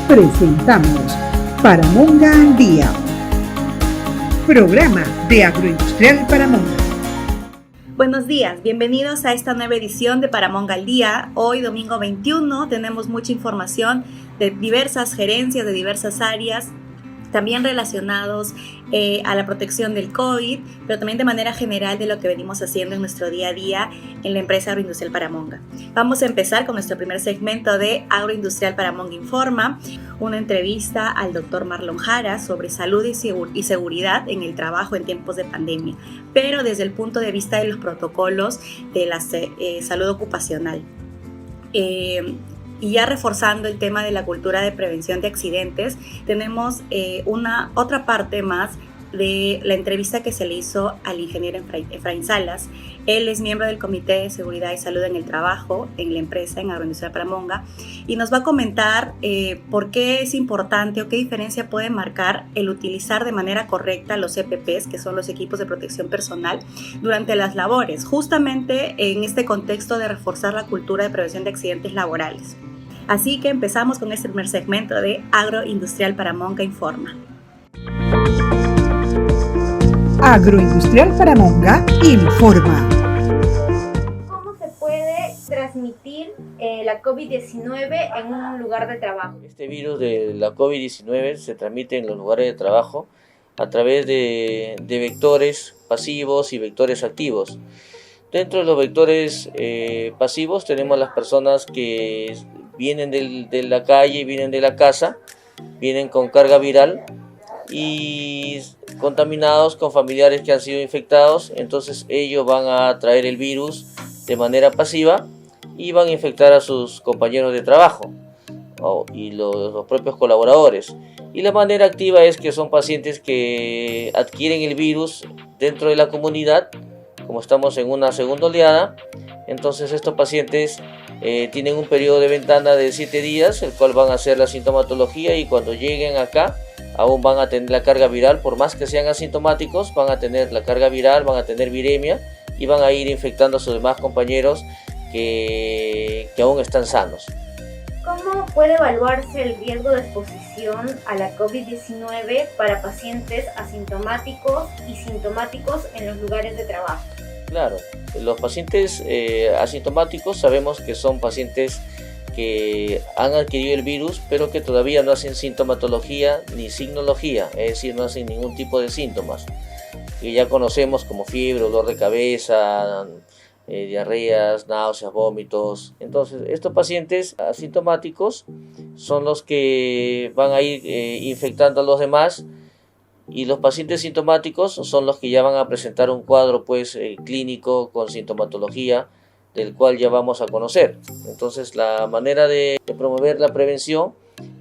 presentamos Paramonga al Día, programa de Agroindustrial Paramonga. Buenos días, bienvenidos a esta nueva edición de Paramonga al Día. Hoy, domingo 21, tenemos mucha información de diversas gerencias, de diversas áreas, también relacionados a la protección del COVID, pero también de manera general de lo que venimos haciendo en nuestro día a día en la empresa Agroindustrial Paramonga. Vamos a empezar con nuestro primer segmento de Agroindustrial Paramonga Informa, una entrevista al doctor Marlon Jara sobre salud y seguridad en el trabajo en tiempos de pandemia, pero desde el punto de vista de los protocolos de la salud ocupacional. Y ya reforzando el tema de la cultura de prevención de accidentes, tenemos otra parte más de la entrevista que se le hizo al ingeniero Efraín Salas. Él es miembro del Comité de Seguridad y Salud en el Trabajo en la empresa, en Agroindustrial Paramonga, y nos va a comentar por qué es importante o qué diferencia puede marcar el utilizar de manera correcta los EPPs, que son los equipos de protección personal, durante las labores, justamente en este contexto de reforzar la cultura de prevención de accidentes laborales. Así que empezamos con este primer segmento de Agroindustrial Paramonga Informa. Agroindustrial Paramonga Informa. ¿Cómo se puede transmitir la COVID-19 en un lugar de trabajo? Este virus de la COVID-19 se transmite en los lugares de trabajo a través de vectores pasivos y vectores activos. Dentro de los vectores pasivos tenemos las personas que vienen de la calle, vienen de la casa, vienen con carga viral y contaminados con familiares que han sido infectados, entonces ellos van a traer el virus de manera pasiva y van a infectar a sus compañeros de trabajo y los propios colaboradores. Y la manera activa es que son pacientes que adquieren el virus dentro de la comunidad, como estamos en una segunda oleada. Entonces estos pacientes tienen un periodo de ventana de 7 días, el cual van a hacer la sintomatología, y cuando lleguen acá aún van a tener la carga viral. Por más que sean asintomáticos, van a tener la carga viral, van a tener viremia y van a ir infectando a sus demás compañeros que aún están sanos. ¿Cómo puede evaluarse el riesgo de exposición a la COVID-19 para pacientes asintomáticos y sintomáticos en los lugares de trabajo? Claro, los pacientes asintomáticos sabemos que son pacientes que han adquirido el virus, pero que todavía no hacen sintomatología ni signología, es decir, no hacen ningún tipo de síntomas, que ya conocemos como fiebre, dolor de cabeza, diarreas, náuseas, vómitos. Entonces, estos pacientes asintomáticos son los que van a ir infectando a los demás, y los pacientes sintomáticos son los que ya van a presentar un cuadro clínico con sintomatología, del cual ya vamos a conocer. Entonces, la manera de promover la prevención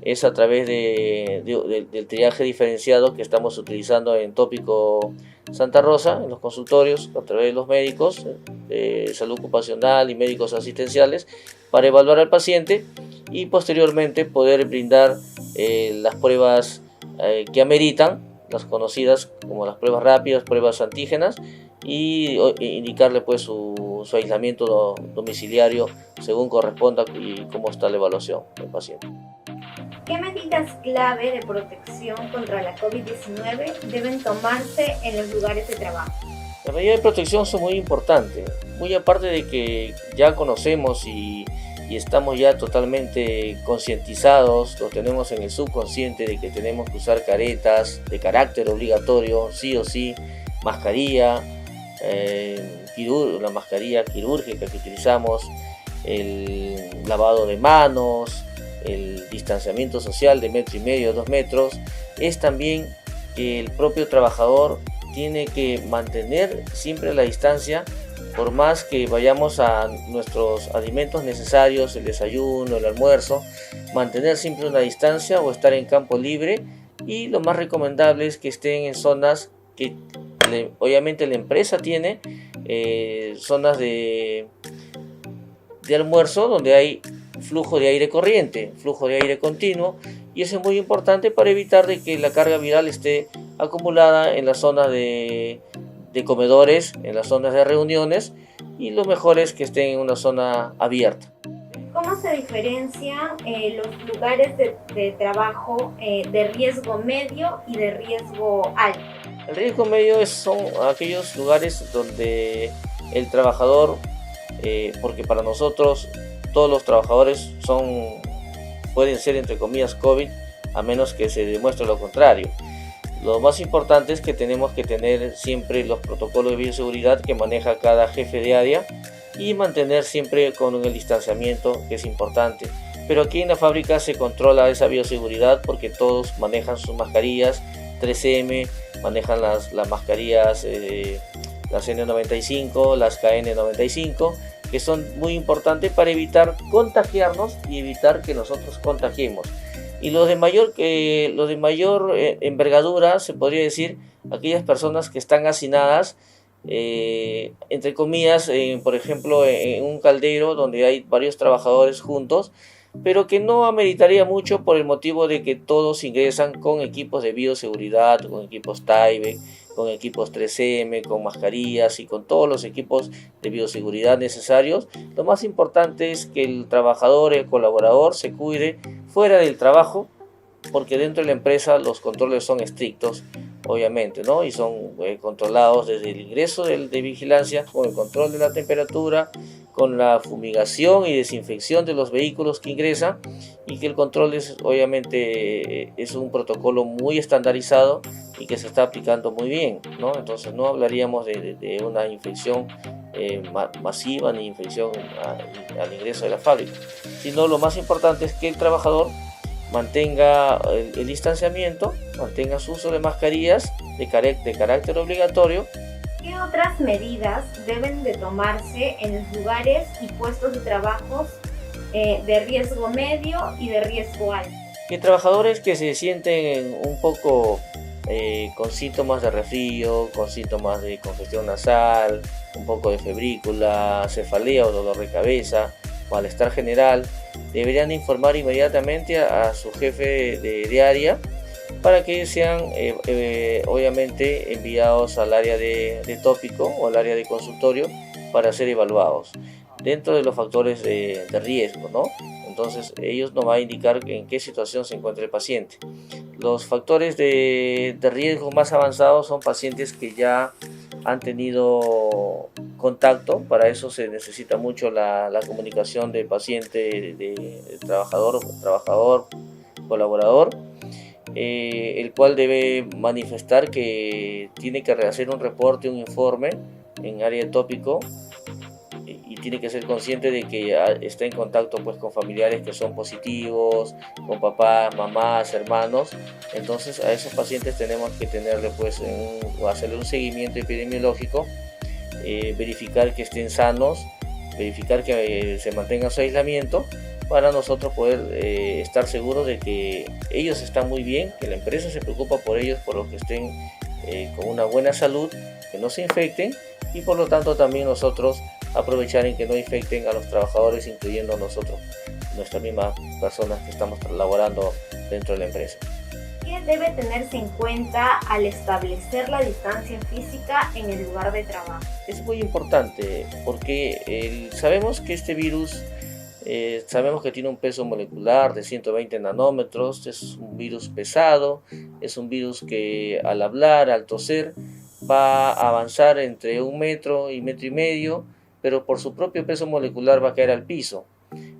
es a través del triaje diferenciado que estamos utilizando en Tópico Santa Rosa, en los consultorios, a través de los médicos de salud ocupacional y médicos asistenciales, para evaluar al paciente y posteriormente poder brindar las pruebas que ameritan, las conocidas como las pruebas rápidas, pruebas antígenas, y indicarle su aislamiento domiciliario según corresponda y cómo está la evaluación del paciente. ¿Qué medidas clave de protección contra la COVID-19 deben tomarse en los lugares de trabajo? Las medidas de protección son muy importantes, muy aparte de que ya conocemos y estamos ya totalmente concientizados, lo tenemos en el subconsciente de que tenemos que usar caretas de carácter obligatorio, sí o sí, mascarilla, la mascarilla quirúrgica que utilizamos, el lavado de manos, el distanciamiento social de 1,5 metros, 2 metros. Es también que el propio trabajador tiene que mantener siempre la distancia, por más que vayamos a nuestros alimentos necesarios, el desayuno, el almuerzo, mantener siempre una distancia o estar en campo libre. Y lo más recomendable es que estén en zonas que obviamente la empresa tiene, zonas de almuerzo donde hay flujo de aire corriente, flujo de aire continuo, y eso es muy importante para evitar de que la carga viral esté acumulada en las zonas de comedores, en las zonas de reuniones, y lo mejor es que estén en una zona abierta. ¿Cómo se diferencian los lugares de trabajo de riesgo medio y de riesgo alto? El riesgo medio son aquellos lugares donde el trabajador, porque para nosotros todos los trabajadores pueden ser entre comillas COVID, a menos que se demuestre lo contrario. Lo más importante es que tenemos que tener siempre los protocolos de bioseguridad que maneja cada jefe de área y mantener siempre con el distanciamiento, que es importante. Pero aquí en la fábrica se controla esa bioseguridad porque todos manejan sus mascarillas 3M, manejan las mascarillas, las N95, las KN95, que son muy importantes para evitar contagiarnos y evitar que nosotros contagiemos. Y los de mayor envergadura, se podría decir, aquellas personas que están hacinadas, entre comillas, por ejemplo, en un caldero donde hay varios trabajadores juntos, pero que no ameritaría mucho por el motivo de que todos ingresan con equipos de bioseguridad, con equipos Tyvek, con equipos 3M, con mascarillas y con todos los equipos de bioseguridad necesarios. Lo más importante es que el trabajador, el colaborador, se cuide fuera del trabajo, porque dentro de la empresa los controles son estrictos, obviamente, ¿no? Y son controlados desde el ingreso de vigilancia, con el control de la temperatura, con la fumigación y desinfección de los vehículos que ingresan, y que el control obviamente es un protocolo muy estandarizado y que se está aplicando muy bien, ¿no? Entonces no hablaríamos de una infección masiva ni infección al ingreso de la fábrica, sino lo más importante es que el trabajador mantenga el distanciamiento, mantenga su uso de mascarillas de carácter obligatorio. ¿Qué otras medidas deben de tomarse en los lugares y puestos de trabajo de riesgo medio y de riesgo alto? Que trabajadores que se sienten un poco con síntomas de resfrío, con síntomas de congestión nasal, un poco de febrícula, cefalea o dolor de cabeza, malestar general, deberían informar inmediatamente a su jefe de área para que sean obviamente enviados al área de tópico o al área de consultorio para ser evaluados dentro de los factores de riesgo, ¿no? Entonces ellos nos van a indicar en qué situación se encuentra el paciente. Los factores de riesgo más avanzados son pacientes que ya han tenido contacto. Para eso se necesita mucho la comunicación del paciente, de trabajador, colaborador, el cual debe manifestar que tiene que hacer un reporte, un informe en área de tópico, y tiene que ser consciente de que está en contacto pues con familiares que son positivos, con papás, mamás, hermanos. Entonces a esos pacientes tenemos que tenerle pues hacerle un seguimiento epidemiológico, verificar que estén sanos, verificar que se mantenga su aislamiento, para nosotros poder estar seguros de que ellos están muy bien, que la empresa se preocupa por ellos, por los que estén con una buena salud, que no se infecten, y por lo tanto también nosotros aprovechar en que no infecten a los trabajadores, incluyendo nosotros, nuestras mismas personas que estamos laborando dentro de la empresa. ¿Qué debe tenerse en cuenta al establecer la distancia física en el lugar de trabajo? Es muy importante porque sabemos que este virus, sabemos que tiene un peso molecular de 120 nanómetros, es un virus pesado, es un virus que al hablar, al toser, va a avanzar entre 1 metro y 1,5 metros, pero por su propio peso molecular va a caer al piso.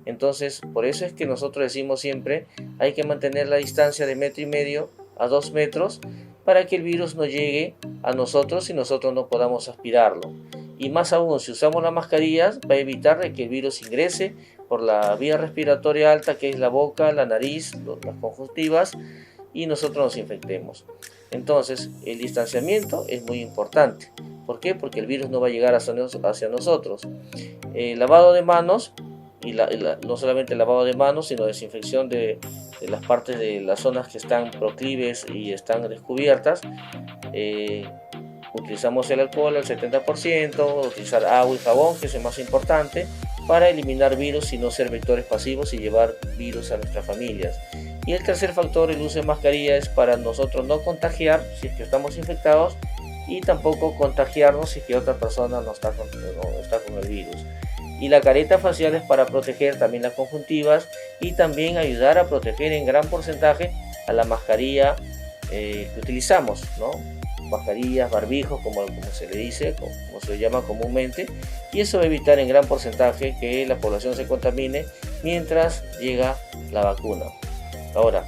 Entonces, por eso es que nosotros decimos siempre, hay que mantener la distancia de 1,5 metros a 2 metros para que el virus no llegue a nosotros y nosotros no podamos aspirarlo. Y más aún, si usamos las mascarillas, va a evitar que el virus ingrese por la vía respiratoria alta, que es la boca, la nariz, las conjuntivas, y nosotros nos infectemos. Entonces, el distanciamiento es muy importante. ¿Por qué? Porque el virus no va a llegar hacia nosotros. Lavado de manos, y no solamente lavado de manos, sino desinfección de las partes de las zonas que están proclives y están descubiertas. Utilizamos el alcohol al 70%, utilizar agua y jabón, que es el más importante, para eliminar virus y no ser vectores pasivos y llevar virus a nuestras familias. Y el tercer factor, el uso de mascarilla, es para nosotros no contagiar si es que estamos infectados, y tampoco contagiarnos si es que otra persona no está con el virus. Y la careta facial es para proteger también las conjuntivas y también ayudar a proteger en gran porcentaje a la mascarilla que utilizamos, ¿no? Mascarillas, barbijos, como se le dice, como se le llama comúnmente, y eso va a evitar en gran porcentaje que la población se contamine mientras llega la vacuna. Ahora,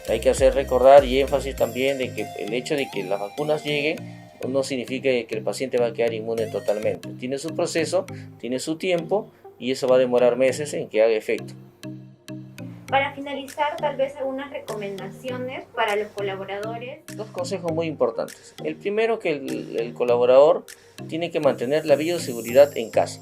hay que hacer recordar y énfasis también de que el hecho de que las vacunas lleguen no significa que el paciente va a quedar inmune totalmente. Tiene su proceso, tiene su tiempo y eso va a demorar meses en que haga efecto. Para finalizar, tal vez algunas recomendaciones para los colaboradores. Dos consejos muy importantes. El primero, que el colaborador tiene que mantener la bioseguridad en casa.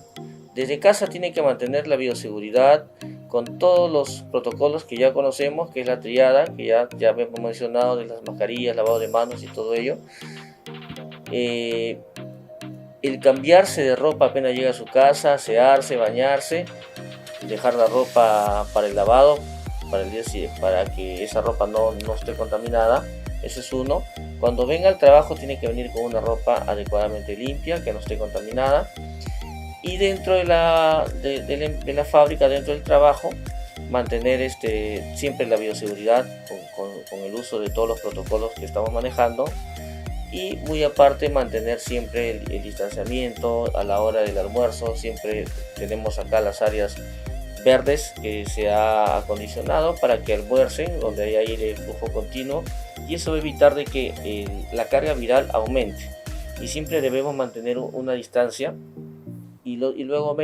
Desde casa tiene que mantener la bioseguridad con todos los protocolos que ya conocemos, que es la triada, que ya hemos mencionado, de las mascarillas, lavado de manos y todo ello. El cambiarse de ropa apenas llega a su casa, asearse, bañarse, dejar la ropa para el lavado, para que esa ropa no esté contaminada. Ese es uno. Cuando venga al trabajo tiene que venir con una ropa adecuadamente limpia, que no esté contaminada. Y dentro de la fábrica, dentro del trabajo, mantener siempre la bioseguridad con el uso de todos los protocolos que estamos manejando. Y muy aparte, mantener siempre el distanciamiento a la hora del almuerzo. Siempre tenemos acá las áreas verdes que se ha acondicionado para que almuercen, donde hay aire de flujo continuo, y eso va a evitar de que la carga viral aumente. Y siempre debemos mantener una distancia. Y luego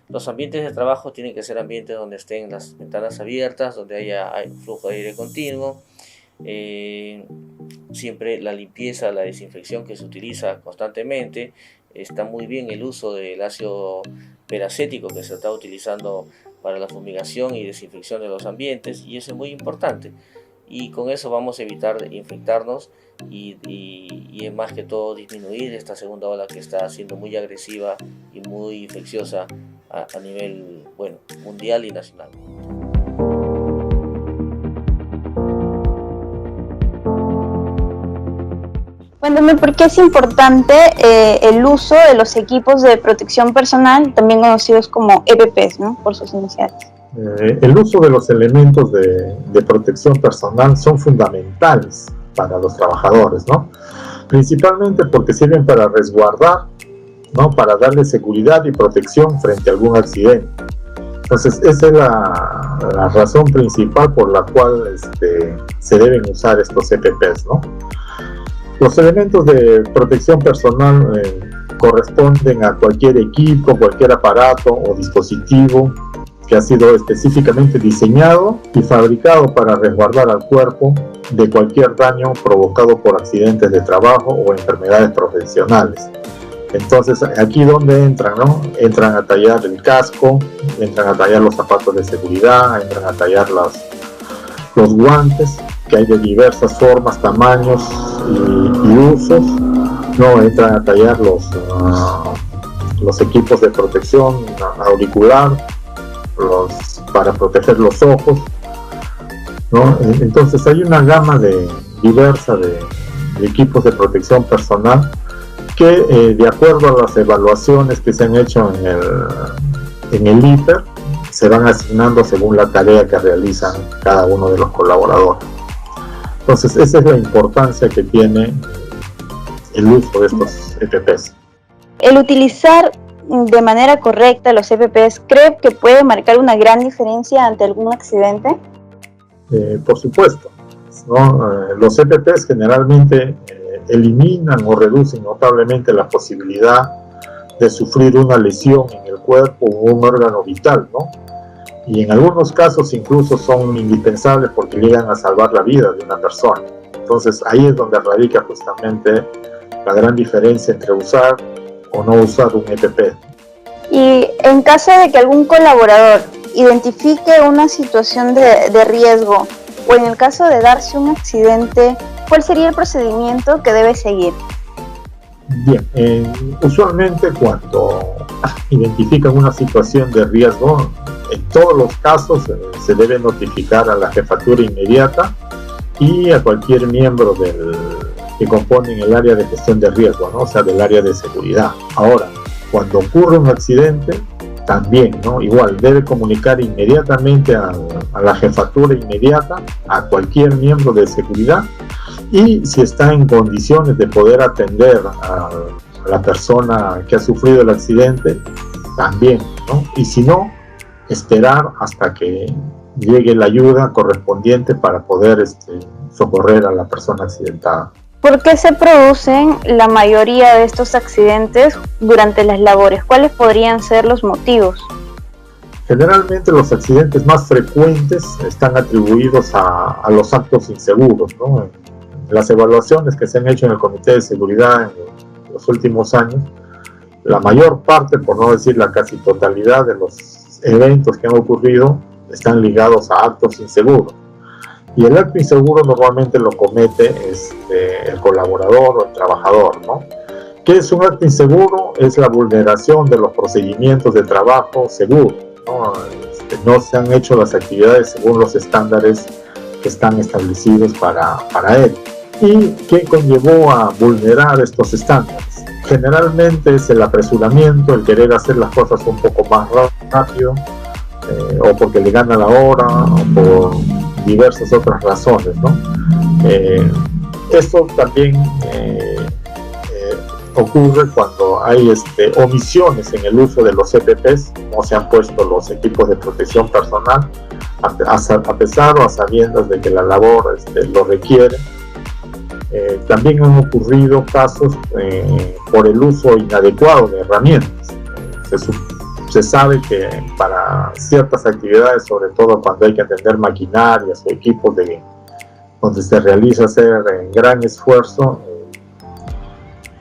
los ambientes de trabajo tienen que ser ambientes donde estén las ventanas abiertas, donde haya flujo de aire continuo. Siempre la limpieza, la desinfección que se utiliza constantemente. Está muy bien el uso del ácido peracético que se está utilizando para la fumigación y desinfección de los ambientes, y eso es muy importante. Y con eso vamos a evitar infectarnos y es más que todo disminuir esta segunda ola que está siendo muy agresiva y muy infecciosa a nivel mundial y nacional. Cuéntame por qué es importante el uso de los equipos de protección personal, también conocidos como EPPs, ¿no? Por sus iniciales. El uso de los elementos de protección personal son fundamentales para los trabajadores, ¿no? Principalmente porque sirven para resguardar, ¿no? Para darle seguridad y protección frente a algún accidente. Entonces, esa es la razón principal por la cual se deben usar estos EPPs, ¿no? Los elementos de protección personal corresponden a cualquier equipo, cualquier aparato o dispositivo que ha sido específicamente diseñado y fabricado para resguardar al cuerpo de cualquier daño provocado por accidentes de trabajo o enfermedades profesionales. Entonces, aquí donde entran, ¿no? Entran a tallar el casco, entran a tallar los zapatos de seguridad, entran a tallar los guantes, que hay de diversas formas, tamaños y usos, ¿no? Entran a tallar los equipos de protección auricular, para proteger los ojos, ¿no? Entonces hay una gama diversa de equipos de protección personal que de acuerdo a las evaluaciones que se han hecho en el IPER se van asignando según la tarea que realizan cada uno de los colaboradores. Entonces esa es la importancia que tiene el uso de estos EPPs. El utilizar de manera correcta los EPPs, ¿cree que puede marcar una gran diferencia ante algún accidente? Por supuesto, ¿no? Los EPPs generalmente eliminan o reducen notablemente la posibilidad de sufrir una lesión en el cuerpo o un órgano vital, ¿no? Y en algunos casos incluso son indispensables porque llegan a salvar la vida de una persona. Entonces ahí es donde radica justamente la gran diferencia entre usar o no usar un EPP. Y en caso de que algún colaborador identifique una situación de riesgo o en el caso de darse un accidente, ¿cuál sería el procedimiento que debe seguir? Bien, usualmente cuando identifican una situación de riesgo, en todos los casos se debe notificar a la jefatura inmediata y a cualquier miembro que componen el área de gestión de riesgo, ¿no? O sea, del área de seguridad. Ahora, cuando ocurre un accidente, también, ¿no? Igual debe comunicar inmediatamente a la jefatura inmediata, a cualquier miembro de seguridad, y si está en condiciones de poder atender a la persona que ha sufrido el accidente, también, ¿no? Y si no, esperar hasta que llegue la ayuda correspondiente para poder socorrer a la persona accidentada. ¿Por qué se producen la mayoría de estos accidentes durante las labores? ¿Cuáles podrían ser los motivos? Generalmente los accidentes más frecuentes están atribuidos a los actos inseguros, ¿no? Las evaluaciones que se han hecho en el Comité de Seguridad en los últimos años, la mayor parte, por no decir la casi totalidad de los eventos que han ocurrido, están ligados a actos inseguros. Y el acto inseguro normalmente lo comete el colaborador o el trabajador, ¿no? ¿Qué es un acto inseguro? Es la vulneración de los procedimientos de trabajo seguro, ¿no? No se han hecho las actividades según los estándares que están establecidos para él. ¿Y qué conllevó a vulnerar estos estándares? Generalmente es el apresuramiento, el querer hacer las cosas un poco más rápido, o porque le gana la hora, o por diversas otras razones, ¿no? Esto también ocurre cuando hay omisiones en el uso de los EPPs, no se han puesto los equipos de protección personal, a pesar o a sabiendas de que la labor lo requiere. También han ocurrido casos por el uso inadecuado de herramientas. Se sabe que para ciertas actividades, sobre todo cuando hay que atender maquinarias o equipos donde se realiza hacer gran esfuerzo,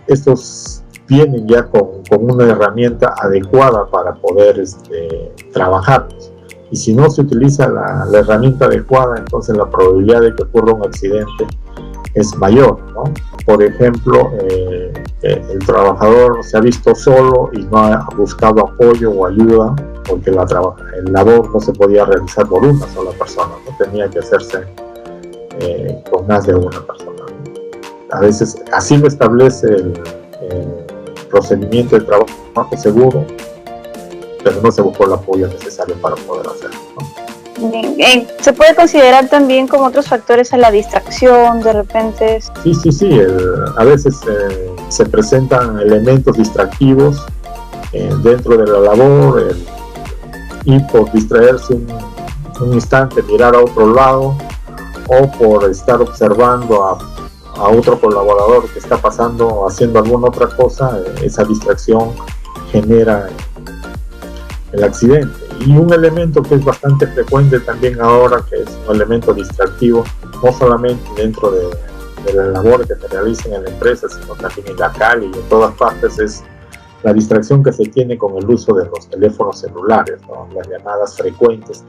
estos vienen ya con una herramienta adecuada para poder trabajarlos. Y si no se utiliza la herramienta adecuada, entonces la probabilidad de que ocurra un accidente es mayor, ¿no? Por ejemplo, el trabajador se ha visto solo y no ha buscado apoyo o ayuda porque el labor no se podía realizar por una sola persona, ¿no? Tenía que hacerse con más de una persona, ¿no? A veces así lo establece el procedimiento de trabajo seguro, pero no se buscó el apoyo necesario para poder hacerlo, ¿no? Bien. ¿Se puede considerar también como otros factores a la distracción de repente? Sí. A veces se presentan elementos distractivos dentro de la labor, y por distraerse un instante, mirar a otro lado, o por estar observando a otro colaborador que está pasando, haciendo alguna otra cosa, esa distracción genera el accidente. Y un elemento que es bastante frecuente también ahora, que es un elemento distractivo, no solamente dentro de la labor que se realiza en la empresa, sino también en la calle y en todas partes, es la distracción que se tiene con el uso de los teléfonos celulares, ¿no? Las llamadas frecuentes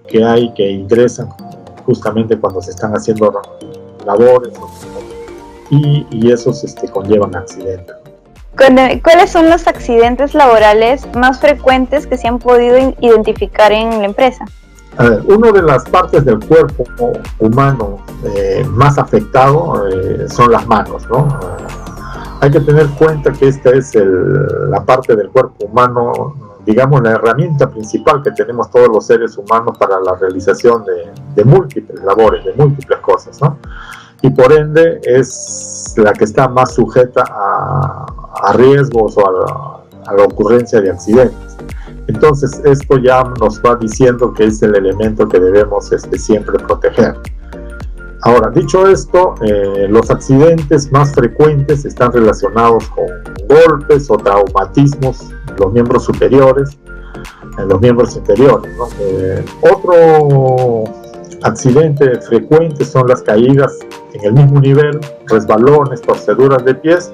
que hay, que ingresan justamente cuando se están haciendo labores, y esos conllevan accidentes. ¿Cuáles son los accidentes laborales más frecuentes que se han podido identificar en la empresa? A ver, una de las partes del cuerpo humano más afectado son las manos, ¿no? Hay que tener en cuenta que esta es la parte del cuerpo humano, digamos, la herramienta principal que tenemos todos los seres humanos para la realización de múltiples labores, de múltiples cosas, ¿no? Y por ende es la que está más sujeta a riesgos o a la ocurrencia de accidentes. Entonces esto ya nos va diciendo que es el elemento que debemos siempre proteger. Ahora, dicho esto, los accidentes más frecuentes están relacionados con golpes o traumatismos en los miembros superiores, en los miembros inferiores, ¿no? Otro accidente frecuente son las caídas en el mismo nivel, resbalones, torceduras de pies,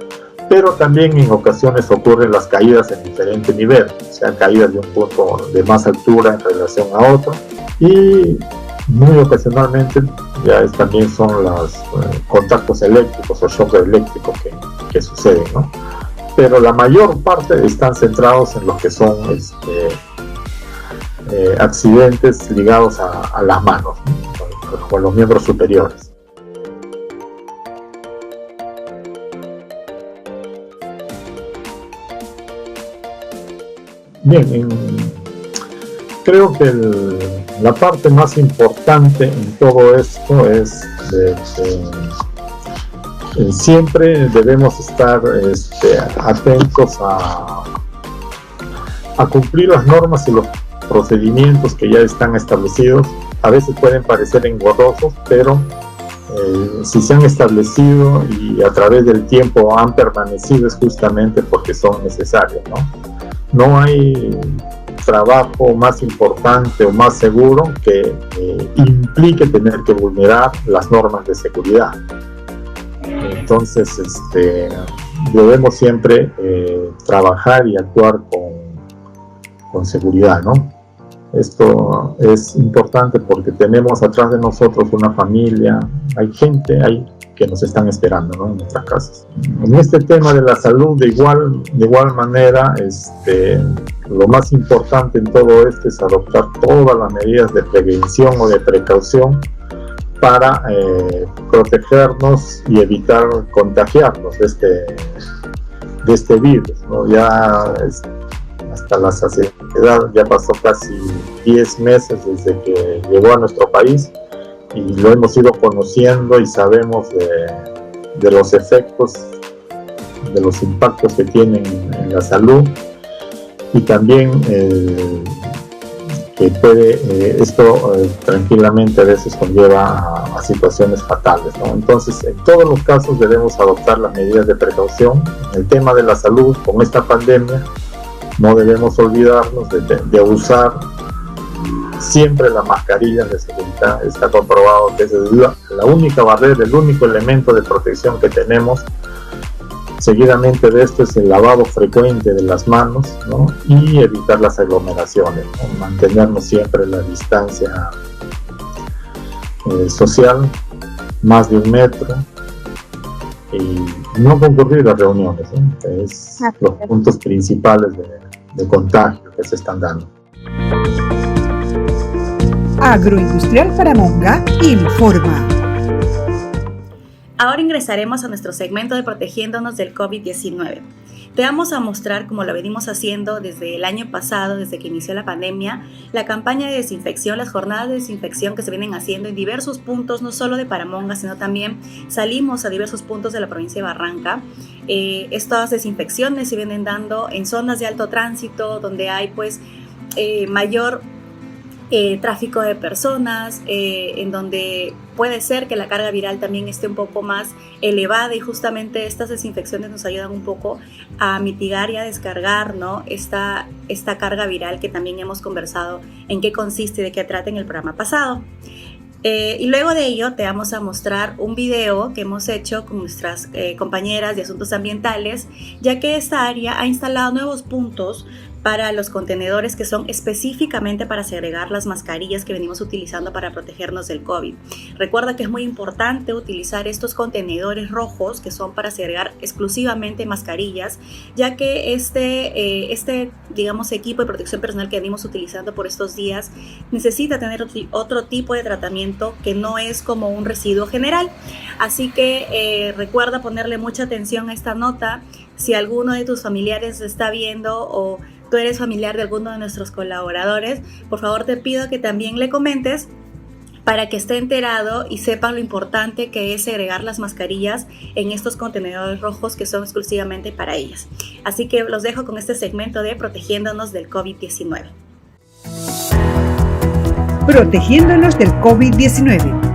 pero también en ocasiones ocurren las caídas en diferente nivel, o sea, caídas de un punto de más altura en relación a otro, y muy ocasionalmente también son los contactos eléctricos o shock eléctricos que suceden, ¿no? Pero la mayor parte están centrados en lo que son accidentes ligados a las manos, ¿no? Con los miembros superiores. Bien, creo que la parte más importante en todo esto es siempre debemos estar atentos a cumplir las normas y los procedimientos que ya están establecidos. A veces pueden parecer engorrosos, pero si se han establecido y a través del tiempo han permanecido, es justamente porque son necesarios, ¿no? No hay trabajo más importante o más seguro que implique tener que vulnerar las normas de seguridad. Entonces, debemos siempre trabajar y actuar con seguridad, ¿no? Esto es importante porque tenemos atrás de nosotros una familia, hay gente ahí que nos están esperando, ¿no? En nuestras casas. En este tema de la salud, de igual manera, lo más importante en todo esto es adoptar todas las medidas de prevención o de precaución para protegernos y evitar contagiarnos de este virus, ¿no? Ya hasta la saciedad, ya pasó casi 10 meses desde que llegó a nuestro país y lo hemos ido conociendo y sabemos de los efectos, de los impactos que tienen en la salud, y también que esto tranquilamente a veces conlleva a situaciones fatales, ¿no? Entonces, en todos los casos debemos adoptar las medidas de precaución. El tema de la salud con esta pandemia, no debemos olvidarnos de usar siempre la mascarilla de seguridad. Está comprobado que es la única barrera, el único elemento de protección que tenemos. Seguidamente de esto es el lavado frecuente de las manos, ¿no? Y evitar las aglomeraciones, ¿no? Mantenernos siempre la distancia social, más de 1 metro, y no concurrir a reuniones, ¿no? Es los puntos principales de contagio que se están dando. Agroindustrial Paramonga informa. Ahora ingresaremos a nuestro segmento de Protegiéndonos del COVID-19. Te vamos a mostrar, como lo venimos haciendo desde el año pasado, desde que inició la pandemia, la campaña de desinfección, las jornadas de desinfección que se vienen haciendo en diversos puntos, no solo de Paramonga, sino también salimos a diversos puntos de la provincia de Barranca. Estas desinfecciones se vienen dando en zonas de alto tránsito, donde hay mayor tráfico de personas, en donde puede ser que la carga viral también esté un poco más elevada, y justamente estas desinfecciones nos ayudan un poco a mitigar y a descargar, ¿no? esta carga viral, que también hemos conversado en qué consiste y de qué trata en el programa pasado. Y luego de ello te vamos a mostrar un video que hemos hecho con nuestras compañeras de asuntos ambientales, ya que esta área ha instalado nuevos puntos para los contenedores que son específicamente para segregar las mascarillas que venimos utilizando para protegernos del COVID. Recuerda que es muy importante utilizar estos contenedores rojos que son para segregar exclusivamente mascarillas, ya que digamos, equipo de protección personal que venimos utilizando por estos días necesita tener otro tipo de tratamiento que no es como un residuo general. Así que recuerda ponerle mucha atención a esta nota. Si alguno de tus familiares está viendo o tú eres familiar de alguno de nuestros colaboradores, por favor te pido que también le comentes para que esté enterado y sepan lo importante que es segregar las mascarillas en estos contenedores rojos que son exclusivamente para ellas. Así que los dejo con este segmento de Protegiéndonos del COVID-19. Protegiéndonos del COVID-19.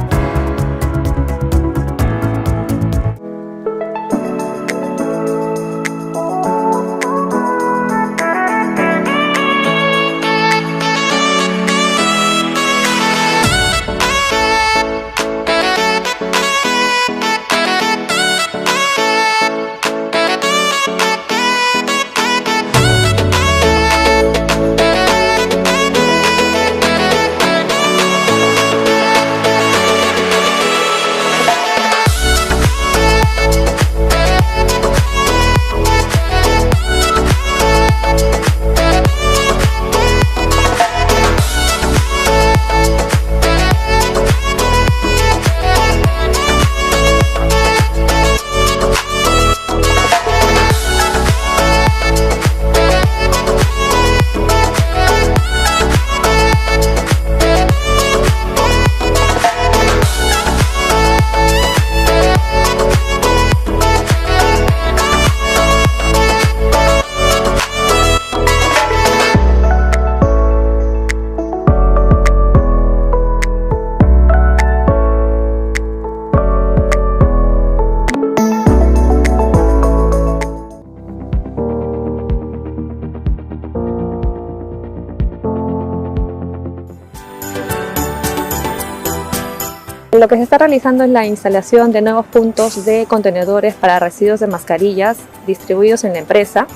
Lo que se está realizando es la instalación de nuevos puntos de contenedores para residuos de mascarillas distribuidos en la empresa.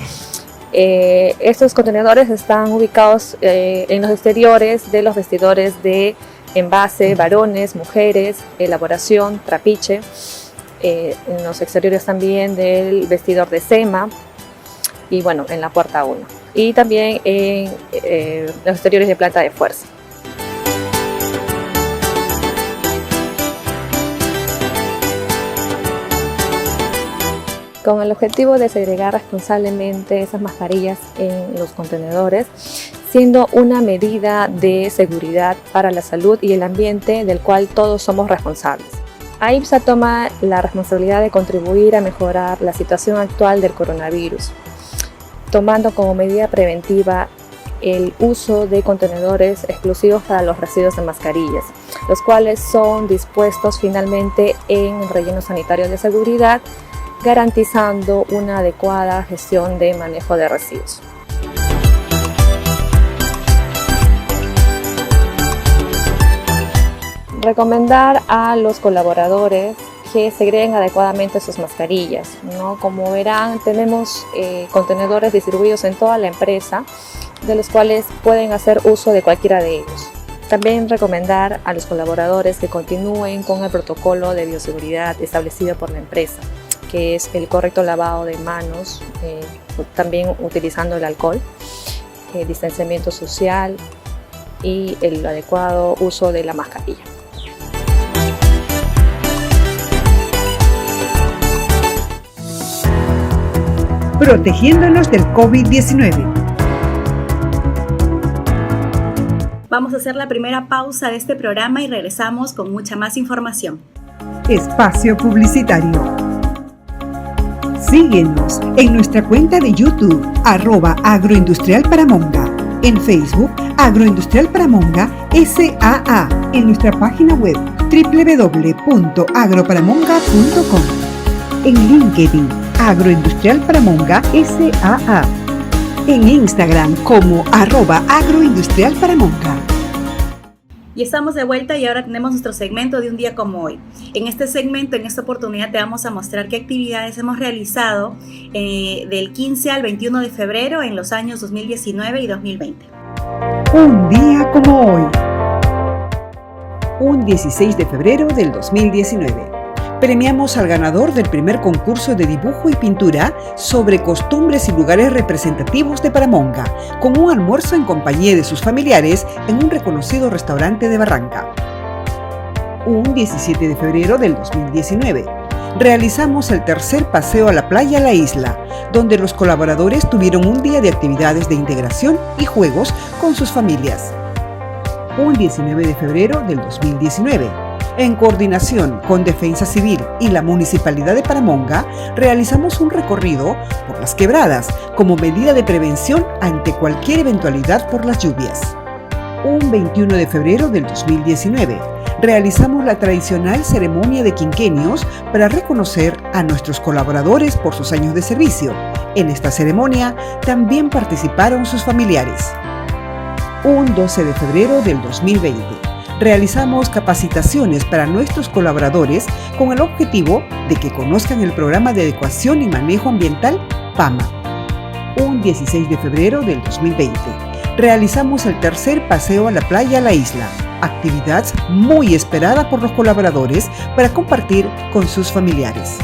Estos contenedores están ubicados en los exteriores de los vestidores de envase, varones, mujeres, elaboración, trapiche, en los exteriores también del vestidor de SEMA y bueno, en la puerta 1 y también en los exteriores de planta de fuerza. Con el objetivo de segregar responsablemente esas mascarillas en los contenedores, siendo una medida de seguridad para la salud y el ambiente del cual todos somos responsables. AIPSA toma la responsabilidad de contribuir a mejorar la situación actual del coronavirus, tomando como medida preventiva el uso de contenedores exclusivos para los residuos de mascarillas, los cuales son dispuestos finalmente en rellenos sanitarios de seguridad, garantizando una adecuada gestión de manejo de residuos. Recomendar a los colaboradores que segreguen adecuadamente sus mascarillas, ¿no? Como verán, tenemos contenedores distribuidos en toda la empresa, de los cuales pueden hacer uso de cualquiera de ellos. También recomendar a los colaboradores que continúen con el protocolo de bioseguridad establecido por la empresa, que es el correcto lavado de manos, también utilizando el alcohol, distanciamiento social y el adecuado uso de la mascarilla. Protegiéndonos del COVID-19. Vamos a hacer la primera pausa de este programa y regresamos con mucha más información. Espacio publicitario. Síguenos en nuestra cuenta de YouTube, @agroindustrialparamonga, en Facebook, Agroindustrial Paramonga SAA, en nuestra página web www.agroparamonga.com, en LinkedIn, Agroindustrial Paramonga SAA, en Instagram como @agroindustrialparamonga. Y estamos de vuelta y ahora tenemos nuestro segmento de un día como hoy. En este segmento, en esta oportunidad, te vamos a mostrar qué actividades hemos realizado del 15 al 21 de febrero en los años 2019 y 2020. Un día como hoy. Un 16 de febrero del 2019. Premiamos al ganador del primer concurso de dibujo y pintura sobre costumbres y lugares representativos de Paramonga, con un almuerzo en compañía de sus familiares en un reconocido restaurante de Barranca. Un 17 de febrero del 2019. Realizamos el tercer paseo a la playa La Isla, donde los colaboradores tuvieron un día de actividades de integración y juegos con sus familias. Un 19 de febrero del 2019. En coordinación con Defensa Civil y la Municipalidad de Paramonga, realizamos un recorrido por las quebradas como medida de prevención ante cualquier eventualidad por las lluvias. Un 21 de febrero del 2019, realizamos la tradicional ceremonia de quinquenios para reconocer a nuestros colaboradores por sus años de servicio. En esta ceremonia también participaron sus familiares. Un 12 de febrero del 2020. Realizamos capacitaciones para nuestros colaboradores con el objetivo de que conozcan el programa de adecuación y manejo ambiental PAMA. Un 16 de febrero del 2020. Realizamos el tercer paseo a la playa La Isla, actividad muy esperada por los colaboradores para compartir con sus familiares.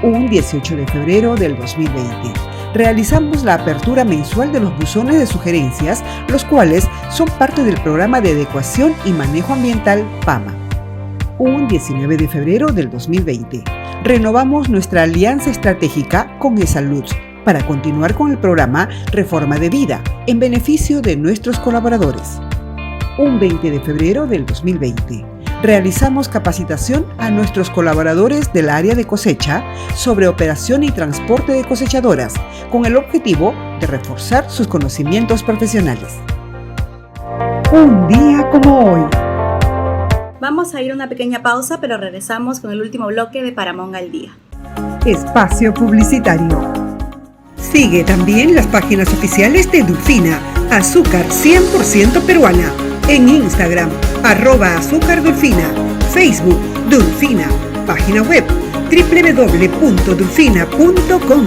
Un 18 de febrero del 2020. Realizamos la apertura mensual de los buzones de sugerencias, los cuales son parte del programa de adecuación y manejo ambiental PAMA. Un 19 de febrero del 2020. Renovamos nuestra alianza estratégica con eSalud para continuar con el programa Reforma de Vida en beneficio de nuestros colaboradores. Un 20 de febrero del 2020. Realizamos capacitación a nuestros colaboradores del área de cosecha sobre operación y transporte de cosechadoras, con el objetivo de reforzar sus conocimientos profesionales. Un día como hoy. Vamos a ir a una pequeña pausa, pero regresamos con el último bloque de Paramonga al Día. Espacio publicitario. Sigue también las páginas oficiales de Dulfina, azúcar 100% peruana, en Instagram, @azúcardulfina, Facebook Dulfina, página web www.dulfina.com.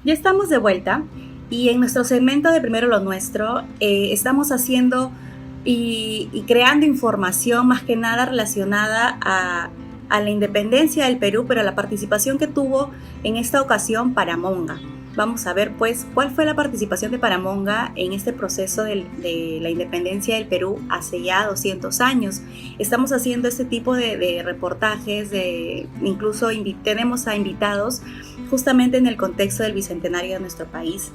Ya estamos de vuelta y en nuestro segmento de Primero lo Nuestro estamos haciendo y creando información más que nada relacionada a la independencia del Perú, pero a la participación que tuvo en esta ocasión Paramonga. Vamos a ver pues cuál fue la participación de Paramonga en este proceso de la independencia del Perú hace ya 200 años. Estamos haciendo este tipo de reportajes, incluso tenemos a invitados justamente en el contexto del bicentenario de nuestro país.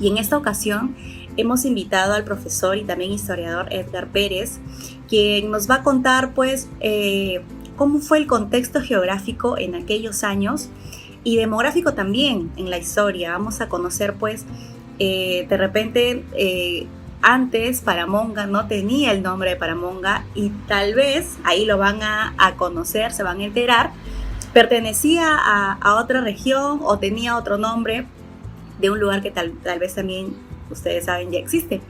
Y en esta ocasión hemos invitado al profesor y también historiador Edgar Pérez, quien nos va a contar pues cómo fue el contexto geográfico en aquellos años y demográfico también en la historia. Vamos a conocer pues de repente antes Paramonga no tenía el nombre de Paramonga y tal vez ahí lo van a conocer, se van a enterar, pertenecía a otra región o tenía otro nombre de un lugar que tal vez también ustedes saben ya existe.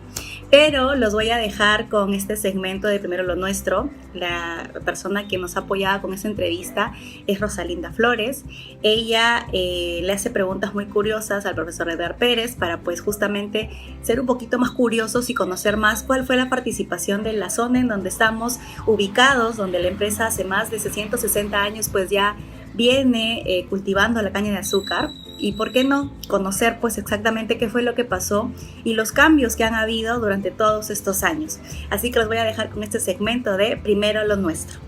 Pero los voy a dejar con este segmento de Primero lo Nuestro. La persona que nos ha apoyado con esta entrevista es Rosalinda Flores. Ella le hace preguntas muy curiosas al profesor Edgar Pérez para pues justamente ser un poquito más curiosos y conocer más cuál fue la participación de la zona en donde estamos ubicados, donde la empresa hace más de 660 años pues ya viene cultivando la caña de azúcar. Y por qué no conocer pues exactamente qué fue lo que pasó y los cambios que han habido durante todos estos años. Así que los voy a dejar con este segmento de Primero lo Nuestro.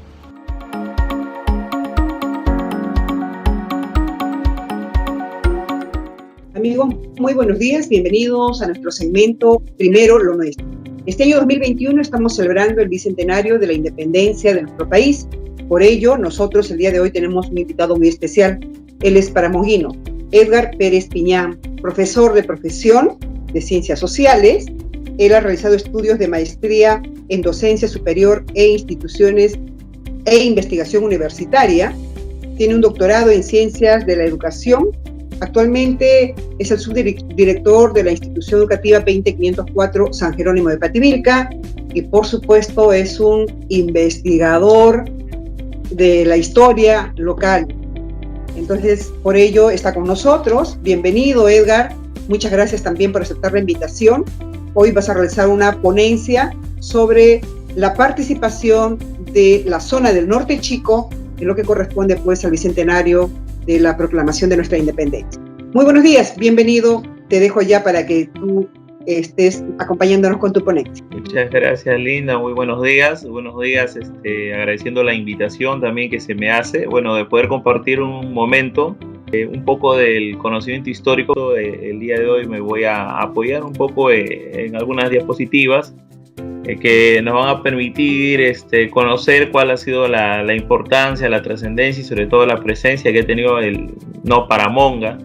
Amigos, muy buenos días, bienvenidos a nuestro segmento Primero lo Nuestro. Este año 2021 estamos celebrando el bicentenario de la independencia de nuestro país. Por ello, nosotros el día de hoy tenemos un invitado muy especial. Él es paramonguino, Edgar Pérez Piñán, profesor de profesión de Ciencias Sociales. Él ha realizado estudios de maestría en docencia superior e instituciones e investigación universitaria. Tiene un doctorado en Ciencias de la Educación. Actualmente es el subdirector de la institución educativa 20504 San Jerónimo de Pativilca y por supuesto es un investigador de la historia local. Entonces, por ello está con nosotros. Bienvenido, Edgar. Muchas gracias también por aceptar la invitación. Hoy vas a realizar una ponencia sobre la participación de la zona del Norte Chico en lo que corresponde pues al bicentenario de la proclamación de nuestra independencia. Muy buenos días, bienvenido. Te dejo ya para que tú estés acompañándonos con tu ponencia. Muchas gracias, Linda. Muy buenos días. Buenos días, agradeciendo la invitación también que se me hace, de poder compartir un momento, un poco del conocimiento histórico. El día de hoy me voy a apoyar un poco en algunas diapositivas que nos van a permitir conocer cuál ha sido la importancia, la trascendencia y sobre todo la presencia que ha tenido Paramonga,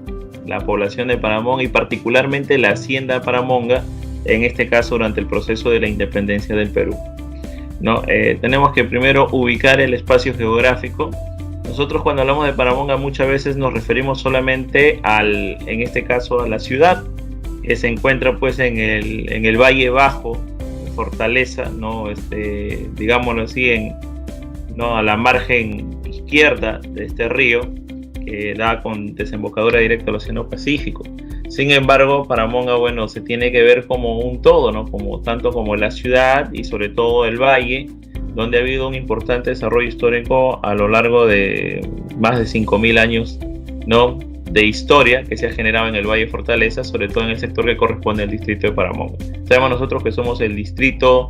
la población de Paramonga y particularmente la hacienda Paramonga, en este caso durante el proceso de la independencia del Perú. Tenemos que primero ubicar el espacio geográfico. Nosotros cuando hablamos de Paramonga muchas veces nos referimos solamente en este caso a la ciudad, que se encuentra pues en el Valle Bajo, Fortaleza, digámoslo así, a la margen izquierda de este río, que da con desembocadura directa al Océano Pacífico. Sin embargo, Paramonga, se tiene que ver como un todo, tanto como la ciudad y sobre todo el valle, donde ha habido un importante desarrollo histórico a lo largo de más de 5.000 años, de historia que se ha generado en el Valle Fortaleza, sobre todo en el sector que corresponde al distrito de Paramonga. Sabemos nosotros que somos el distrito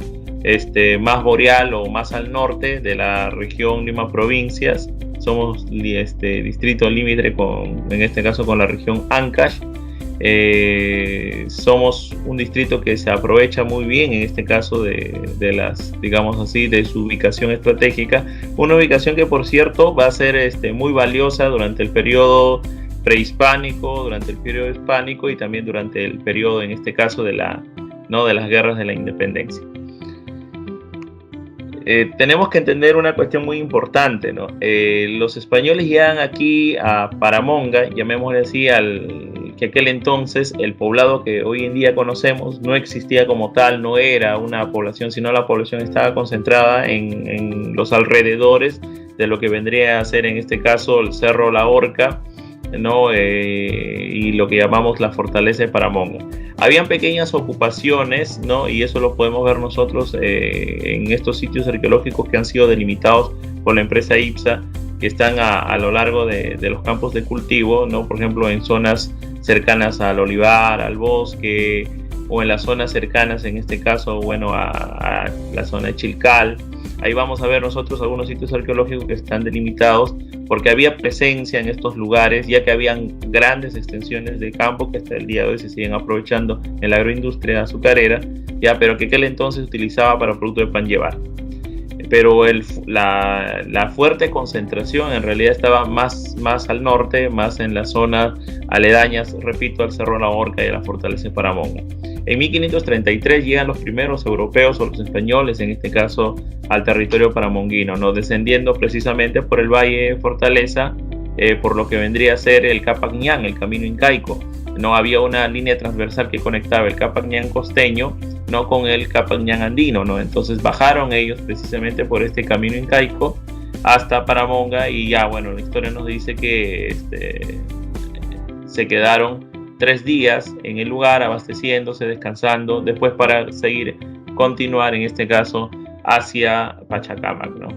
más boreal o más al norte de la región Lima Provincias. Somos distrito límite en este caso con la región Ancash. Somos un distrito que se aprovecha muy bien en este caso de su ubicación estratégica, una ubicación que por cierto va a ser muy valiosa durante el periodo prehispánico, durante el periodo hispánico y también durante el periodo en este caso de las guerras de la independencia. Tenemos que entender una cuestión muy importante, Los españoles llegan aquí a Paramonga, llamémosle así, al que aquel entonces el poblado que hoy en día conocemos no existía como tal, no era una población, sino la población estaba concentrada en los alrededores de lo que vendría a ser en este caso el Cerro La Horca, ¿no? Y lo que llamamos la fortaleza de Paramonga. Habían pequeñas ocupaciones, ¿no? Y eso lo podemos ver nosotros en estos sitios arqueológicos que han sido delimitados por la empresa IPSA, que están a lo largo de los campos de cultivo, ¿no? Por ejemplo, en zonas cercanas al olivar, al bosque, o en las zonas cercanas, en este caso, bueno, a la zona de Chilcal. Ahí vamos a ver nosotros algunos sitios arqueológicos que están delimitados porque había presencia en estos lugares, ya que habían grandes extensiones de campo que hasta el día de hoy se siguen aprovechando en la agroindustria azucarera, ya, pero que aquel entonces se utilizaba para producto de pan llevar. Pero la fuerte concentración en realidad estaba más al norte, más en las zonas aledañas, repito, al Cerro La Horca y a la fortaleza de Paramonga. En 1533 llegan los primeros europeos o los españoles, en este caso, al territorio paramonguino, ¿no? Descendiendo precisamente por el Valle Fortaleza, por lo que vendría a ser el Capac Ñan, el camino incaico. No había una línea transversal que conectaba el Capac Ñan costeño, no con el Capac Ñan andino, ¿no? Entonces bajaron ellos precisamente por este camino incaico hasta Paramonga y ya, bueno, la historia nos dice que se quedaron 3 días en el lugar abasteciéndose, descansando, después para continuar en este caso hacia Pachacamac, ¿no?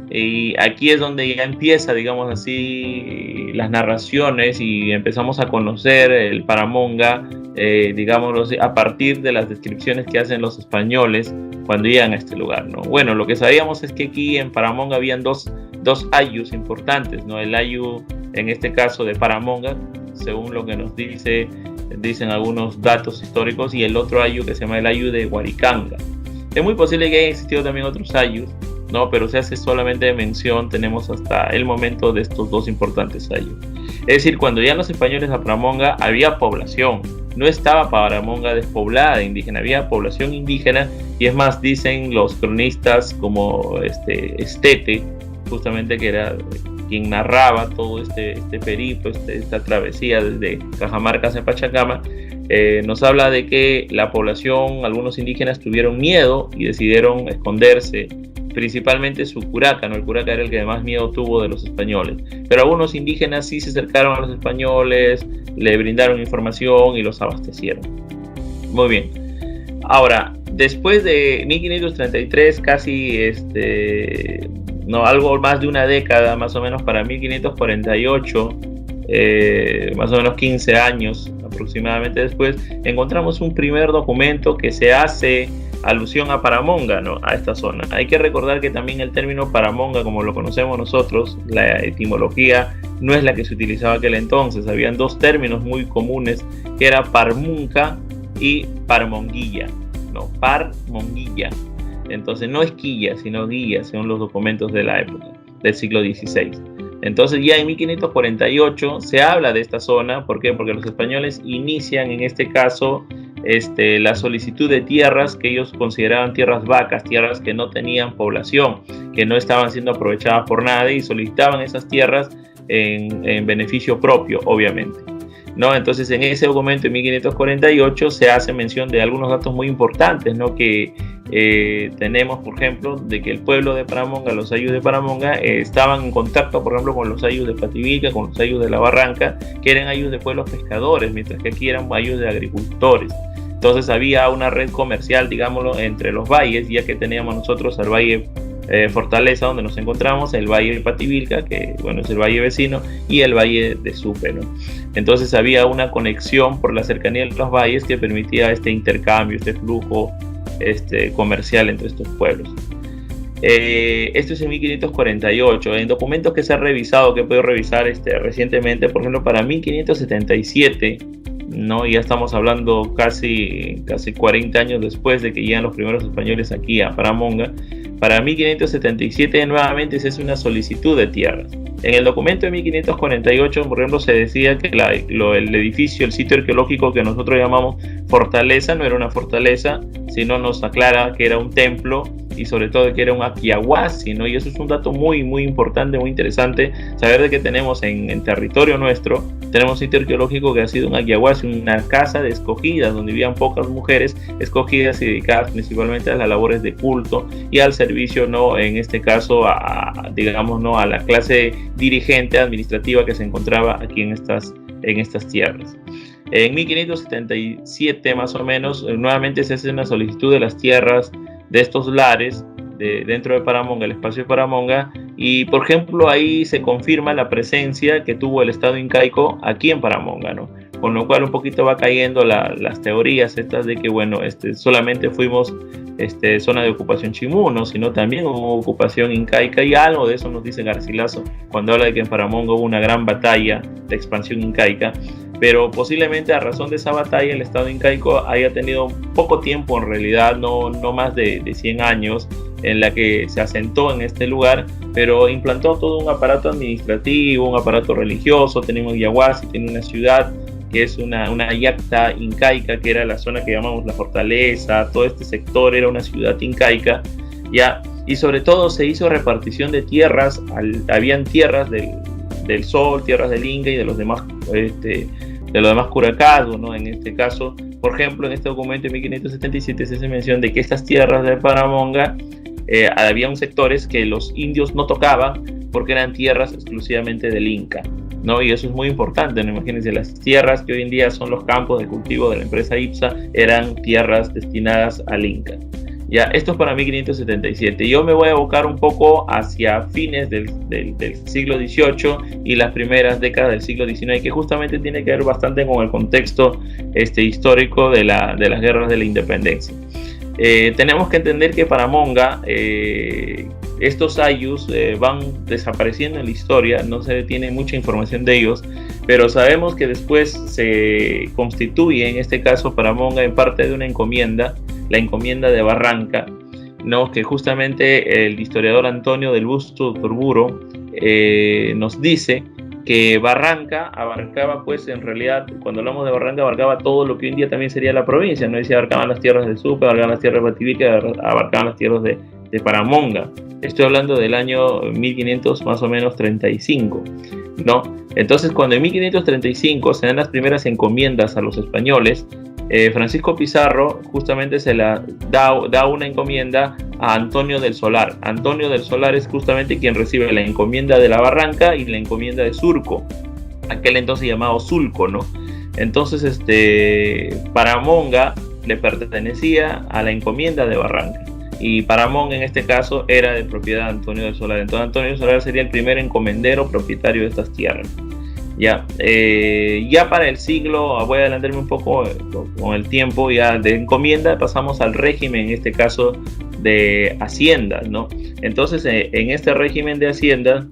Y aquí es donde ya empieza, digamos así, las narraciones y empezamos a conocer el Paramonga, digámoslo así, a partir de las descripciones que hacen los españoles cuando llegan a este lugar, ¿no? Bueno, lo que sabíamos es que aquí en Paramonga habían dos ayus importantes, ¿no? El ayu, en este caso de Paramonga, según lo que nos dicen algunos datos históricos, y el otro ayu que se llama el ayu de Huaricanga. Es muy posible que hayan existido también otros ayus, ¿no? Pero se hace solamente mención, tenemos hasta el momento de estos 2 importantes ayus. Es decir, cuando llegan los españoles a Paramonga había población, no estaba Paramonga despoblada de indígena, había población indígena, y es más, dicen los cronistas como Estete, justamente, que era quien narraba todo este periplo, esta travesía desde Cajamarca hacia Pachacama, nos habla de que la población, algunos indígenas tuvieron miedo y decidieron esconderse, principalmente su curaca, ¿no? El curaca era el que más miedo tuvo de los españoles, pero algunos indígenas sí se acercaron a los españoles, le brindaron información y los abastecieron. Muy bien. Ahora, después de 1533, casi algo más de una década, más o menos para 1548, más o menos 15 años aproximadamente después, encontramos un primer documento que se hace alusión a Paramonga, ¿no? A esta zona. Hay que recordar que también el término Paramonga, como lo conocemos nosotros, la etimología no es la que se utilizaba aquel entonces. Habían 2 términos muy comunes, que era Parmunca y Parmonguilla, ¿no? Parmonguilla. Entonces no es quilla, sino guilla, según los documentos de la época, del siglo XVI. Entonces ya en 1548 se habla de esta zona. ¿Por qué? Porque los españoles inician en este caso la solicitud de tierras que ellos consideraban tierras vacas, tierras que no tenían población, que no estaban siendo aprovechadas por nadie, y solicitaban esas tierras en beneficio propio, obviamente, ¿no? Entonces en ese documento en 1548 se hace mención de algunos datos muy importantes, ¿no? Que tenemos, por ejemplo, de que el pueblo de Paramonga, los ayus de Paramonga, estaban en contacto, por ejemplo, con los ayus de Pativilca, con los ayus de La Barranca, que eran ayus de pueblos pescadores, mientras que aquí eran ayus de agricultores. Entonces había una red comercial, digámoslo, entre los valles, ya que teníamos nosotros el Valle Fortaleza, donde nos encontramos, el Valle de Pativilca, que bueno, es el valle vecino, y el Valle de Supe, ¿no? Entonces había una conexión por la cercanía de los valles que permitía este intercambio, este flujo comercial entre estos pueblos. Esto es en 1548. En documentos que se han revisado, que he podido revisar recientemente, por ejemplo, para 1577, ¿no? Ya estamos hablando casi 40 años después de que llegan los primeros españoles aquí a Paramonga. Para 1577 nuevamente se hace una solicitud de tierras. En el documento de 1548, por ejemplo, se decía que el edificio, el sitio arqueológico que nosotros llamamos fortaleza, no era una fortaleza, sino nos aclara que era un templo y sobre todo de que era un aquiahuasi, ¿no? Y eso es un dato muy, muy importante, muy interesante, saber de que tenemos en territorio nuestro, tenemos un sitio arqueológico que ha sido un aquiahuasi, una casa de escogidas, donde vivían pocas mujeres escogidas y dedicadas principalmente a las labores de culto y al servicio, ¿no? En este caso, digamos, ¿no? A la clase dirigente administrativa que se encontraba aquí en estas tierras. En 1577 más o menos, nuevamente se hace una solicitud de las tierras de estos lares dentro de Paramonga, el espacio de Paramonga, y por ejemplo ahí se confirma la presencia que tuvo el Estado incaico aquí en Paramonga, ¿no? Con lo cual un poquito va cayendo las teorías estas de que, bueno, solamente fuimos zona de ocupación chimú, ¿no? Sino también hubo ocupación incaica, y algo de eso nos dice Garcilaso cuando habla de que en Paramonga hubo una gran batalla de expansión incaica, pero posiblemente a razón de esa batalla el Estado incaico haya tenido poco tiempo, en realidad no más de 100 años, en la que se asentó en este lugar, pero implantó todo un aparato administrativo, un aparato religioso. Tenemos Yaguasi, tiene una ciudad que es una yacta incaica, que era la zona que llamamos la fortaleza. Todo este sector era una ciudad incaica, ¿ya? Y sobre todo se hizo repartición de tierras, habían tierras del Sol, tierras del Inca y de los demás curacados, ¿no? En este caso, por ejemplo, en este documento de 1577 se hace mención de que estas tierras de Paramonga había sectores que los indios no tocaban porque eran tierras exclusivamente del Inca, ¿no? Y eso es muy importante, ¿no? Imagínense, las tierras que hoy en día son los campos de cultivo de la empresa IPSA eran tierras destinadas al Inca. Ya, esto es para 1577. Yo me voy a evocar un poco hacia fines del siglo XVIII y las primeras décadas del siglo XIX, que justamente tiene que ver bastante con el contexto histórico de las guerras de la independencia. Tenemos que entender que Paramonga, estos ayllus van desapareciendo en la historia, no se tiene mucha información de ellos, pero sabemos que después se constituye, en este caso Paramonga, en parte de una encomienda, la encomienda de Barranca, ¿no? Que justamente el historiador Antonio del Busto Turburo nos dice que Barranca abarcaba, pues en realidad, cuando hablamos de Barranca, abarcaba todo lo que hoy en día también sería la provincia, ¿no? Decía, abarcaban las tierras de Supe, abarcaban las tierras de Bativica, abarcaban las tierras de Paramonga. Estoy hablando del año 1500 más o menos 35, ¿no? Entonces, cuando en 1535 se dan las primeras encomiendas a los españoles, Francisco Pizarro justamente se la da una encomienda a Antonio del Solar. Antonio del Solar es justamente quien recibe la encomienda de la Barranca y la encomienda de Surco, aquel entonces llamado Sulco, ¿no? Entonces Paramonga le pertenecía a la encomienda de Barranca, y Paramonga en este caso era de propiedad de Antonio del Solar. Entonces Antonio del Solar sería el primer encomendero propietario de estas tierras. Ya para el siglo, voy a adelantarme un poco con el tiempo, ya de encomienda pasamos al régimen, en este caso de haciendas, ¿no? Entonces en este régimen de haciendas,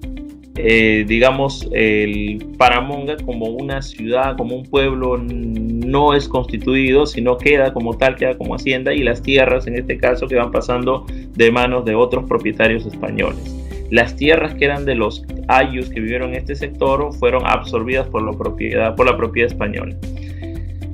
digamos, el Paramonga como una ciudad, como un pueblo, no es constituido, sino queda como tal, queda como hacienda, y las tierras en este caso que van pasando de manos de otros propietarios españoles. Las tierras que eran de los ayllus que vivieron en este sector fueron absorbidas por la propiedad española.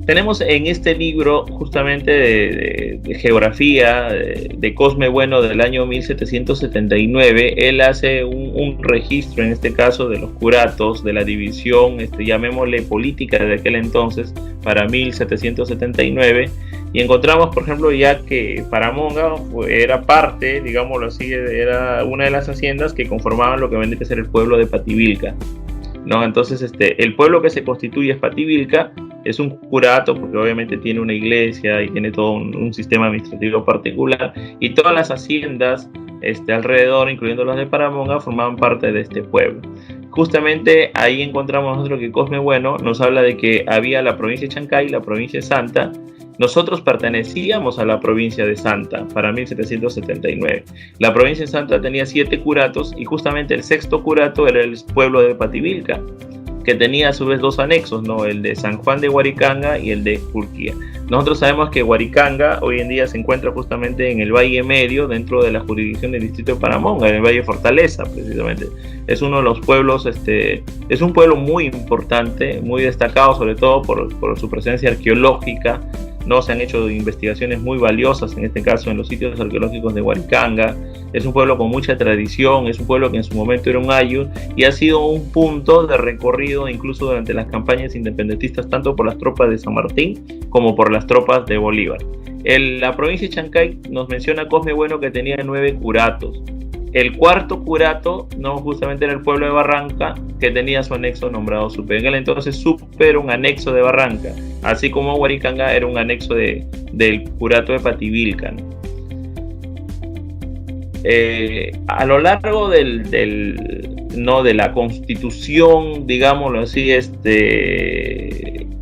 Tenemos en este libro justamente de geografía de Cosme Bueno del año 1779, él hace un registro en este caso de los curatos, de la división, llamémosle política de aquel entonces, para 1779, y encontramos, por ejemplo, ya que Paramonga era parte, digámoslo así, era una de las haciendas que conformaban lo que vendría a ser el pueblo de Pativilca, ¿no? Entonces el pueblo que se constituye es Pativilca, es un curato porque obviamente tiene una iglesia y tiene todo un sistema administrativo particular, y todas las haciendas alrededor, incluyendo las de Paramonga, formaban parte de este pueblo. Justamente ahí encontramos nosotros que Cosme Bueno nos habla de que había la provincia de Chancay y la provincia de Santa. Nosotros pertenecíamos a la provincia de Santa para 1779. La provincia de Santa tenía 7 curatos, y justamente el 6º curato era el pueblo de Pativilca, que tenía a su vez 2 anexos, ¿no? El de San Juan de Huaricanga y el de Urquía. Nosotros sabemos que Huaricanga hoy en día se encuentra justamente en el Valle Medio, dentro de la jurisdicción del distrito de Paramonga, en el Valle Fortaleza, precisamente. Es uno de los pueblos, es un pueblo muy importante, muy destacado, sobre todo por su presencia arqueológica, ¿no? Se han hecho investigaciones muy valiosas, en este caso en los sitios arqueológicos de Huaricanga. Es un pueblo con mucha tradición, es un pueblo que en su momento era un ayllu y ha sido un punto de recorrido incluso durante las campañas independentistas, tanto por las tropas de San Martín como por las tropas de Bolívar. La provincia de Chancay nos menciona Cosme Bueno que tenía 9 curatos. El cuarto curato, no, justamente era el pueblo de Barranca, que tenía su anexo nombrado Supe. En aquel entonces Supe era un anexo de Barranca, así como Huaricanga era un anexo del curato de Pativilca, ¿no? A lo largo de la constitución, digámoslo así,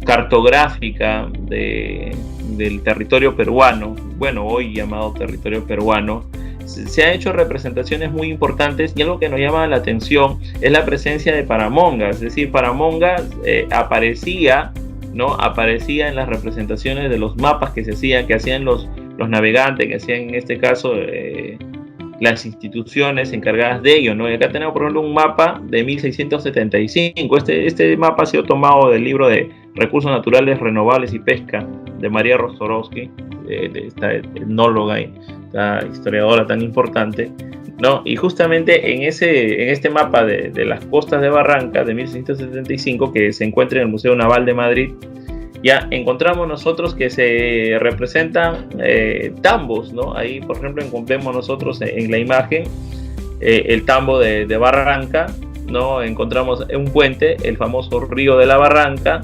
cartográfica del territorio peruano, bueno, hoy llamado territorio peruano, se han hecho representaciones muy importantes, y algo que nos llama la atención es la presencia de Paramonga. Es decir, Paramonga aparecía en las representaciones de los mapas que hacían los navegantes, que hacían en este caso las instituciones encargadas de ello, ¿no? Y acá tenemos, por ejemplo, un mapa de 1675. Este mapa ha sido tomado del libro de Recursos Naturales Renovables y Pesca de María Rostorowski, esta etnóloga y esta historiadora tan importante, ¿no? Y justamente en este mapa de las costas de Barranca de 1675, que se encuentra en el Museo Naval de Madrid, ya encontramos nosotros que se representan tambos, ¿no? Ahí, por ejemplo, vemos nosotros en la imagen el tambo de Barranca, ¿no? Encontramos un puente, el famoso río de la Barranca,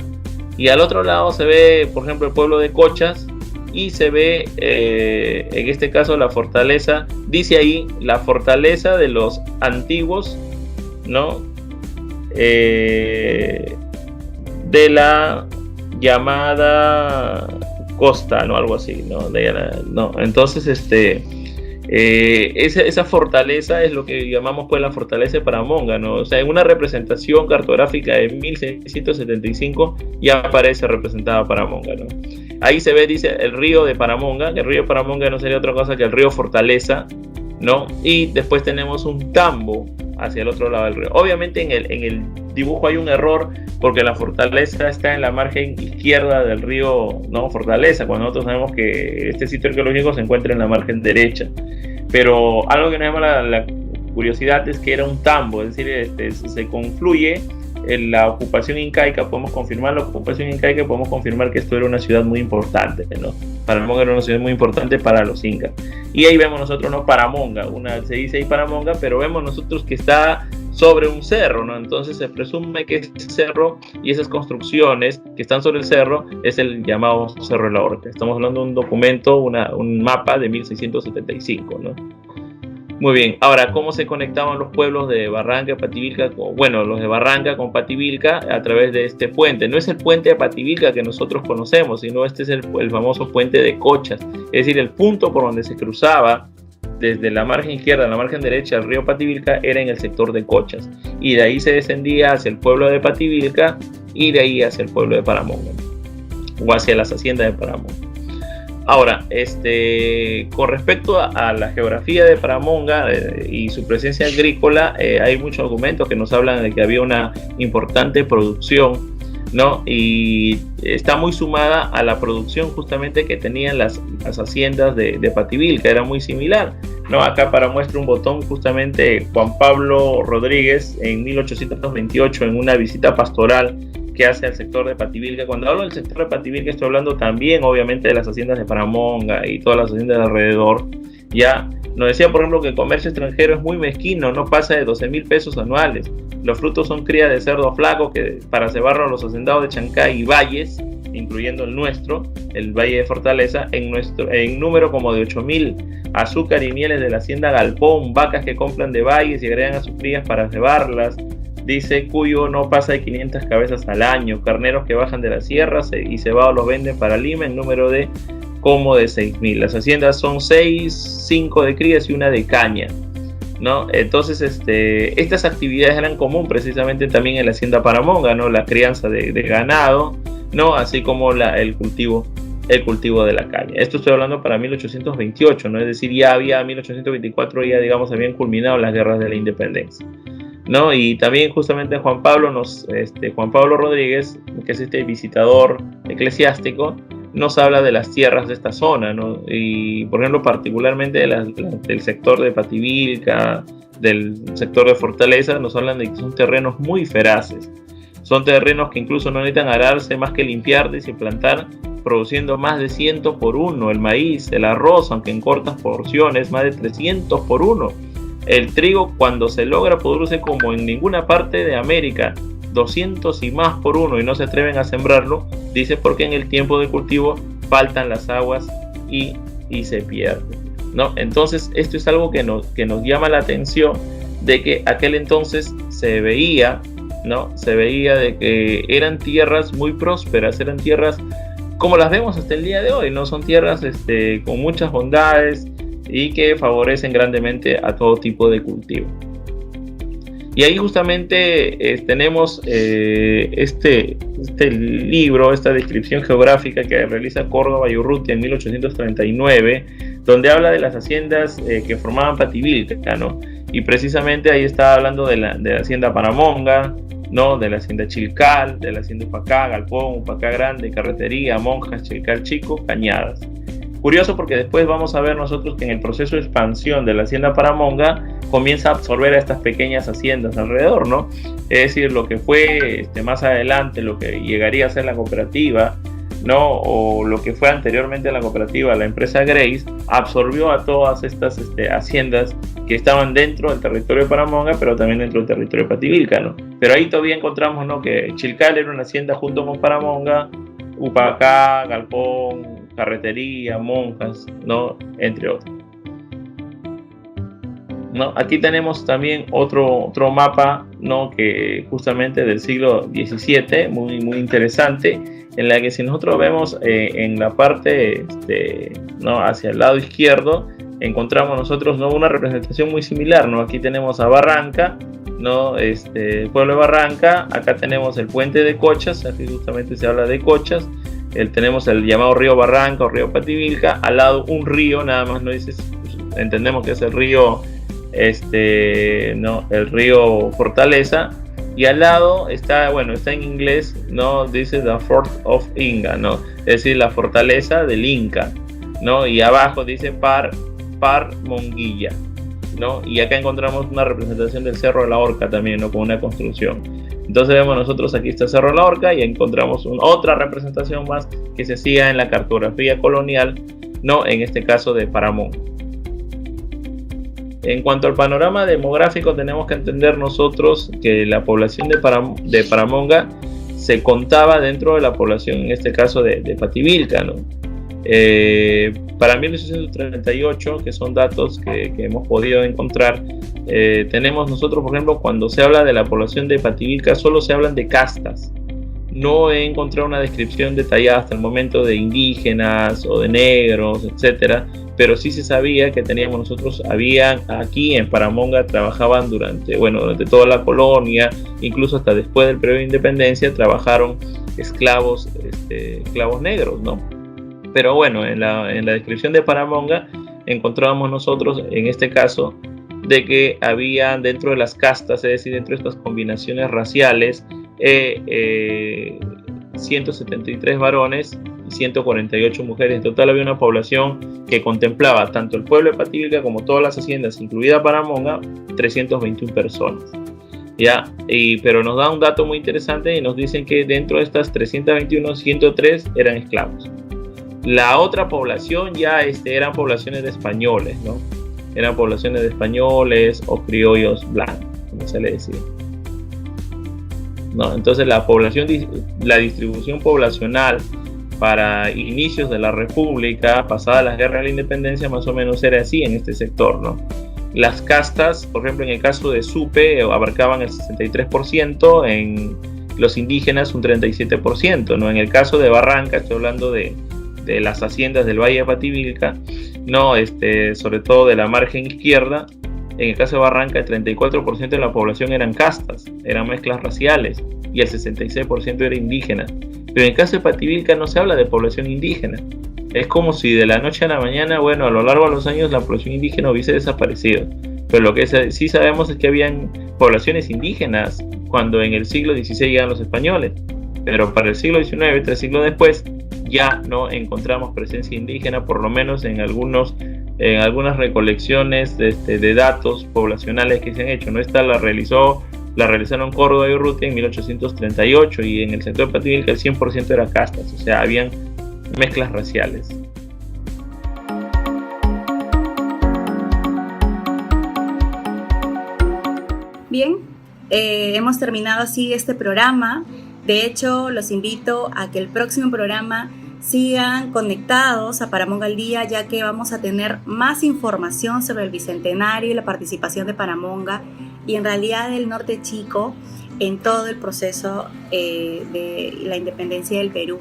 y al otro lado se ve, por ejemplo, el pueblo de Cochas, y se ve, en este caso, la fortaleza, dice ahí, la fortaleza de los antiguos, ¿no? De la llamada costa, ¿no? Algo así, ¿no? Entonces, esa fortaleza es lo que llamamos, pues, la fortaleza de Paramonga, ¿no? O sea, en una representación cartográfica de 1675 ya aparece representada Paramonga, ¿no? Ahí se ve, dice, el río de Paramonga, que el río de Paramonga no sería otra cosa que el río Fortaleza, ¿no? Y después tenemos un tambo hacia el otro lado del río. Obviamente en el dibujo hay un error, porque la fortaleza está en la margen izquierda del río, ¿no? Fortaleza, cuando nosotros sabemos que este sitio arqueológico se encuentra en la margen derecha. Pero algo que nos llama la curiosidad es que era un tambo, es decir, se confluye en la ocupación incaica. Podemos confirmar la ocupación incaica, podemos confirmar que esto era una ciudad muy importante, ¿no? Paramonga era una ciudad muy importante para los incas. Y ahí vemos nosotros, ¿no? Paramonga, se dice ahí Paramonga, pero vemos nosotros que está sobre un cerro, ¿no? Entonces se presume que ese cerro y esas construcciones que están sobre el cerro es el llamado Cerro de la Horca. Estamos hablando de un documento, un mapa de 1675, ¿no? Muy bien, ahora, ¿cómo se conectaban los pueblos de Barranca y Pativilca? Bueno, los de Barranca con Pativilca a través de este puente. No es el puente de Pativilca que nosotros conocemos, sino este es el famoso puente de Cochas. Es decir, el punto por donde se cruzaba desde la margen izquierda a la margen derecha del río Pativilca era en el sector de Cochas. Y de ahí se descendía hacia el pueblo de Pativilca y de ahí hacia el pueblo de Paramonga, o hacia las haciendas de Paramonga. Ahora, con respecto a la geografía de Paramonga y su presencia agrícola, hay muchos documentos que nos hablan de que había una importante producción, ¿no? Y está muy sumada a la producción justamente que tenían las haciendas de Pativilca, era muy similar, ¿no? Acá, para muestra un botón, justamente Juan Pablo Rodríguez en 1828, en una visita pastoral que hace al sector de Pativilca. Cuando hablo del sector de Pativilca estoy hablando también, obviamente, de las haciendas de Paramonga y todas las haciendas de alrededor. Ya nos decía, por ejemplo, que el comercio extranjero es muy mezquino, no pasa de 12,000 pesos anuales. Los frutos son cría de cerdo flaco que para cebarlo a los hacendados de Chancay y valles, incluyendo el nuestro, el Valle de Fortaleza, en número como de 8,000. Azúcar y mieles de la hacienda Galpón, vacas que compran de valles y agregan a sus crías para cebarlas. Dice, cuyo no pasa de 500 cabezas al año, carneros que bajan de las sierras y cebados los venden para Lima en número de como de 6,000. Las haciendas son 6, 5 de crías y una de caña, ¿no? Entonces, estas actividades eran común precisamente también en la hacienda Paramonga, ¿no? La crianza de ganado, ¿no? Así como el cultivo de la caña. Esto estoy hablando para 1828, ¿no? Es decir, ya había 1824, ya digamos habían culminado las guerras de la independencia, ¿no? Y también justamente Juan Pablo Rodríguez, que es visitador eclesiástico, nos habla de las tierras de esta zona, ¿no? Y por ejemplo particularmente del sector de Pativilca, del sector de Fortaleza, nos hablan de que son terrenos muy feraces. Son terrenos que incluso no necesitan ararse más que limpiarse y plantar, produciendo más de 100 por 1. El maíz, el arroz, aunque en cortas porciones, más de 300 por 1. El trigo, cuando se logra producirse como en ninguna parte de América, 200 y más por 1, y no se atreven a sembrarlo, dice porque en el tiempo de cultivo faltan las aguas y se pierde, ¿no? Entonces esto es algo que nos llama la atención, de que aquel entonces se veía, ¿no? Se veía de que eran tierras muy prósperas, eran tierras como las vemos hasta el día de hoy, ¿no? Son tierras con muchas bondades y que favorecen grandemente a todo tipo de cultivo. Y ahí justamente tenemos este libro, esta descripción geográfica que realiza Córdoba y Urrutia en 1839, donde habla de las haciendas que formaban Pativilca, ¿no? Y precisamente ahí está hablando de la hacienda Paramonga, ¿no? De la hacienda Chilcal, de la hacienda Upacá, Galpón, Upacá Grande, Carretería, Monjas, Chilcal Chico, Cañadas. Curioso porque después vamos a ver nosotros que en el proceso de expansión de la hacienda Paramonga comienza a absorber a estas pequeñas haciendas alrededor, ¿no? Es decir, lo que fue más adelante, lo que llegaría a ser la cooperativa, ¿no? O lo que fue anteriormente la cooperativa, la empresa Grace, absorbió a todas estas haciendas que estaban dentro del territorio de Paramonga, pero también dentro del territorio de Pativilca, ¿no? Pero ahí todavía encontramos, ¿no?, que Chilcal era una hacienda junto con Paramonga, Upacá, Galpón, Carretería, Monjas, ¿no?, entre otros, ¿no? Aquí tenemos también otro mapa, ¿no?, que justamente del siglo XVII, muy interesante, en la que si nosotros vemos en la parte, ¿no?, hacia el lado izquierdo, encontramos nosotros, ¿no?, una representación muy similar, ¿no? Aquí tenemos a Barranca, ¿no?, el pueblo de Barranca. Acá tenemos el puente de Cochas, aquí justamente se habla de Cochas. Tenemos el llamado río Barranca o río Pativilca, al lado un río, nada más no dice, entendemos que es el río, ¿no?, el río Fortaleza, y al lado está, bueno, está en inglés, ¿no?, dice the Fort of Inga, ¿no?, es decir, la fortaleza del Inca, ¿no?, y abajo dice Par Monguilla, ¿no? Y acá encontramos una representación del Cerro de la Horca también, ¿no?, con una construcción. Entonces vemos nosotros aquí está Cerro de la Horca y encontramos otra representación más que se hacía en la cartografía colonial, ¿no?, en este caso de Paramonga. En cuanto al panorama demográfico, tenemos que entender nosotros que la población de Paramonga se contaba dentro de la población, en este caso de Pativilca, ¿no? Para 1838, que son datos que hemos podido encontrar, tenemos nosotros, por ejemplo, cuando se habla de la población de Pativilca, solo se hablan de castas. No he encontrado una descripción detallada hasta el momento de indígenas o de negros, etcétera, pero sí se sabía que teníamos nosotros, habían aquí en Paramonga, trabajaban durante toda la colonia, incluso hasta después del periodo de independencia, trabajaron esclavos negros, ¿no? Pero bueno, en la descripción de Paramonga encontrábamos nosotros, en este caso, de que había dentro de las castas, es decir, dentro de estas combinaciones raciales, 173 varones y 148 mujeres. En total había una población que contemplaba tanto el pueblo de Pativilca como todas las haciendas, incluida Paramonga, 321 personas. ¿Ya? Pero nos da un dato muy interesante y nos dicen que dentro de estas 321, 103 eran esclavos. La otra población ya eran poblaciones de españoles, ¿no? Eran poblaciones de españoles o criollos blancos, como se le decía, ¿no? Entonces la distribución poblacional para inicios de la República, pasada las guerras de la independencia, más o menos era así en este sector, ¿no? Las castas, por ejemplo, en el caso de Supe, abarcaban el 63%, en los indígenas un 37%, ¿no? En el caso de Barranca, estoy hablando de las haciendas del Valle de Pativilca, ¿no? Sobre todo de la margen izquierda, en el caso de Barranca, el 34% de la población eran castas, eran mezclas raciales, y el 66% era indígena. Pero en el caso de Pativilca no se habla de población indígena. Es como si de la noche a la mañana, a lo largo de los años, la población indígena hubiese desaparecido. Pero lo que sí sabemos es que habían poblaciones indígenas cuando en el siglo XVI llegan los españoles. Pero para el siglo XIX, 3 siglos después, ya no encontramos presencia indígena, por lo menos en algunas recolecciones de datos poblacionales que se han hecho, ¿no? Esta la realizaron Córdoba y Urrutia en 1838, y en el sector de Pativilca el 100% era castas, o sea, habían mezclas raciales. Bien, hemos terminado así este programa. De hecho, los invito a que el próximo programa sigan conectados a Paramonga al Día, ya que vamos a tener más información sobre el Bicentenario y la participación de Paramonga y en realidad del Norte Chico en todo el proceso de la independencia del Perú.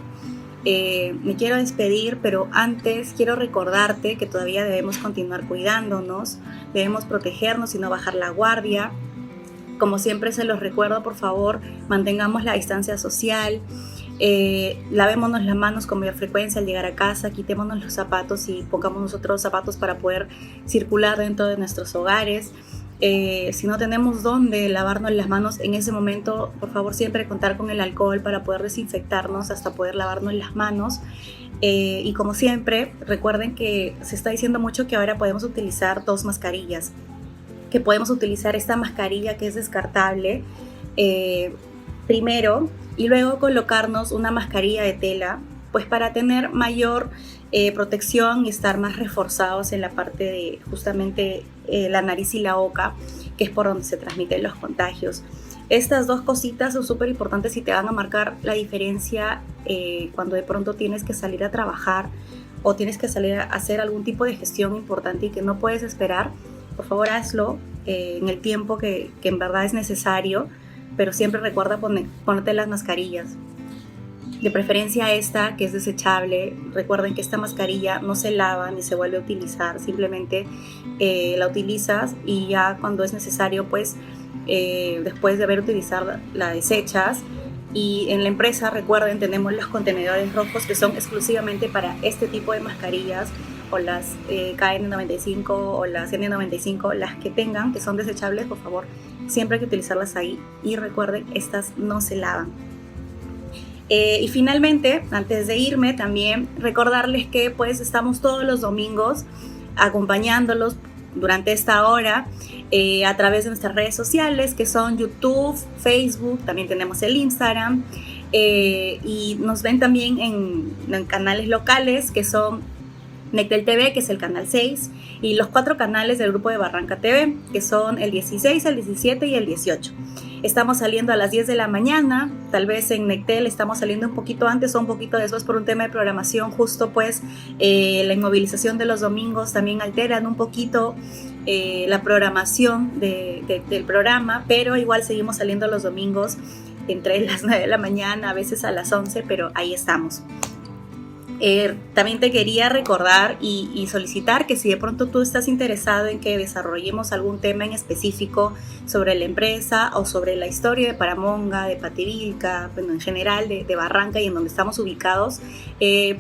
Me quiero despedir, pero antes quiero recordarte que todavía debemos continuar cuidándonos, debemos protegernos y no bajar la guardia. Como siempre se los recuerdo, por favor, mantengamos la distancia social, lavémonos las manos con mayor frecuencia al llegar a casa, quitémonos los zapatos y pongamos otros zapatos para poder circular dentro de nuestros hogares. Si no tenemos dónde lavarnos las manos en ese momento, por favor siempre contar con el alcohol para poder desinfectarnos hasta poder lavarnos las manos. Y como siempre, recuerden que se está diciendo mucho que ahora podemos utilizar 2 mascarillas, que podemos utilizar esta mascarilla que es descartable primero y luego colocarnos una mascarilla de tela, pues para tener mayor protección y estar más reforzados en la parte de justamente la nariz y la boca, que es por donde se transmiten los contagios. Estas 2 cositas son súper importantes y te van a marcar la diferencia cuando de pronto tienes que salir a trabajar o tienes que salir a hacer algún tipo de gestión importante y que no puedes esperar. Por favor, hazlo en el tiempo que en verdad es necesario, pero siempre recuerda ponerte las mascarillas. De preferencia esta, que es desechable. Recuerden que esta mascarilla no se lava ni se vuelve a utilizar, simplemente la utilizas y ya cuando es necesario, pues después de haber utilizado la desechas. Y en la empresa, recuerden, tenemos los contenedores rojos que son exclusivamente para este tipo de mascarillas, o las KN95 o las N95, las que tengan, que son desechables, por favor, siempre hay que utilizarlas ahí. Y recuerden, estas no se lavan. Y finalmente, antes de irme, también recordarles que pues estamos todos los domingos acompañándolos durante esta hora a través de nuestras redes sociales, que son YouTube, Facebook, también tenemos el Instagram, y nos ven también en canales locales que son Nectel TV, que es el canal 6, y los 4 canales del grupo de Barranca TV, que son el 16, el 17 y el 18. Estamos saliendo a las 10 de la mañana, tal vez en Nectel estamos saliendo un poquito antes o un poquito después por un tema de programación, justo pues la inmovilización de los domingos también alteran un poquito la programación del programa, pero igual seguimos saliendo los domingos entre las 9 de la mañana, a veces a las 11, pero ahí estamos. También te quería recordar y solicitar que si de pronto tú estás interesado en que desarrollemos algún tema en específico sobre la empresa o sobre la historia de Paramonga, de Pativilca, bueno, en general de Barranca y en donde estamos ubicados,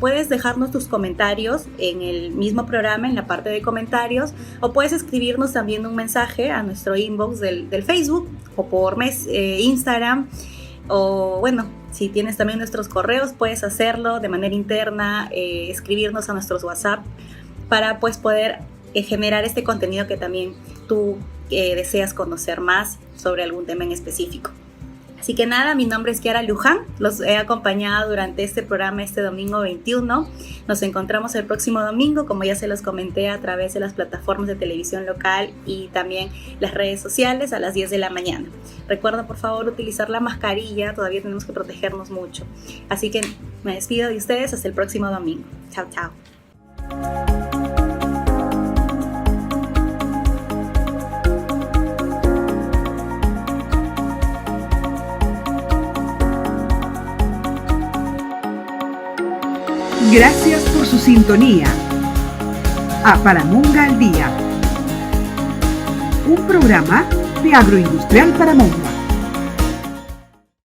puedes dejarnos tus comentarios en el mismo programa, en la parte de comentarios, o puedes escribirnos también un mensaje a nuestro inbox del Facebook o por Instagram, o bueno, si tienes también nuestros correos, puedes hacerlo de manera interna, escribirnos a nuestros WhatsApp para pues poder generar este contenido que también tú deseas conocer más sobre algún tema en específico. Así que nada, mi nombre es Kiara Luján, los he acompañado durante este programa este domingo 21. Nos encontramos el próximo domingo, como ya se los comenté, a través de las plataformas de televisión local y también las redes sociales a las 10 de la mañana. Recuerda por favor utilizar la mascarilla, todavía tenemos que protegernos mucho. Así que me despido de ustedes hasta el próximo domingo. Chao, chao. Gracias por su sintonía. A Paramonga al Día. Un programa de Agroindustrial Paramonga.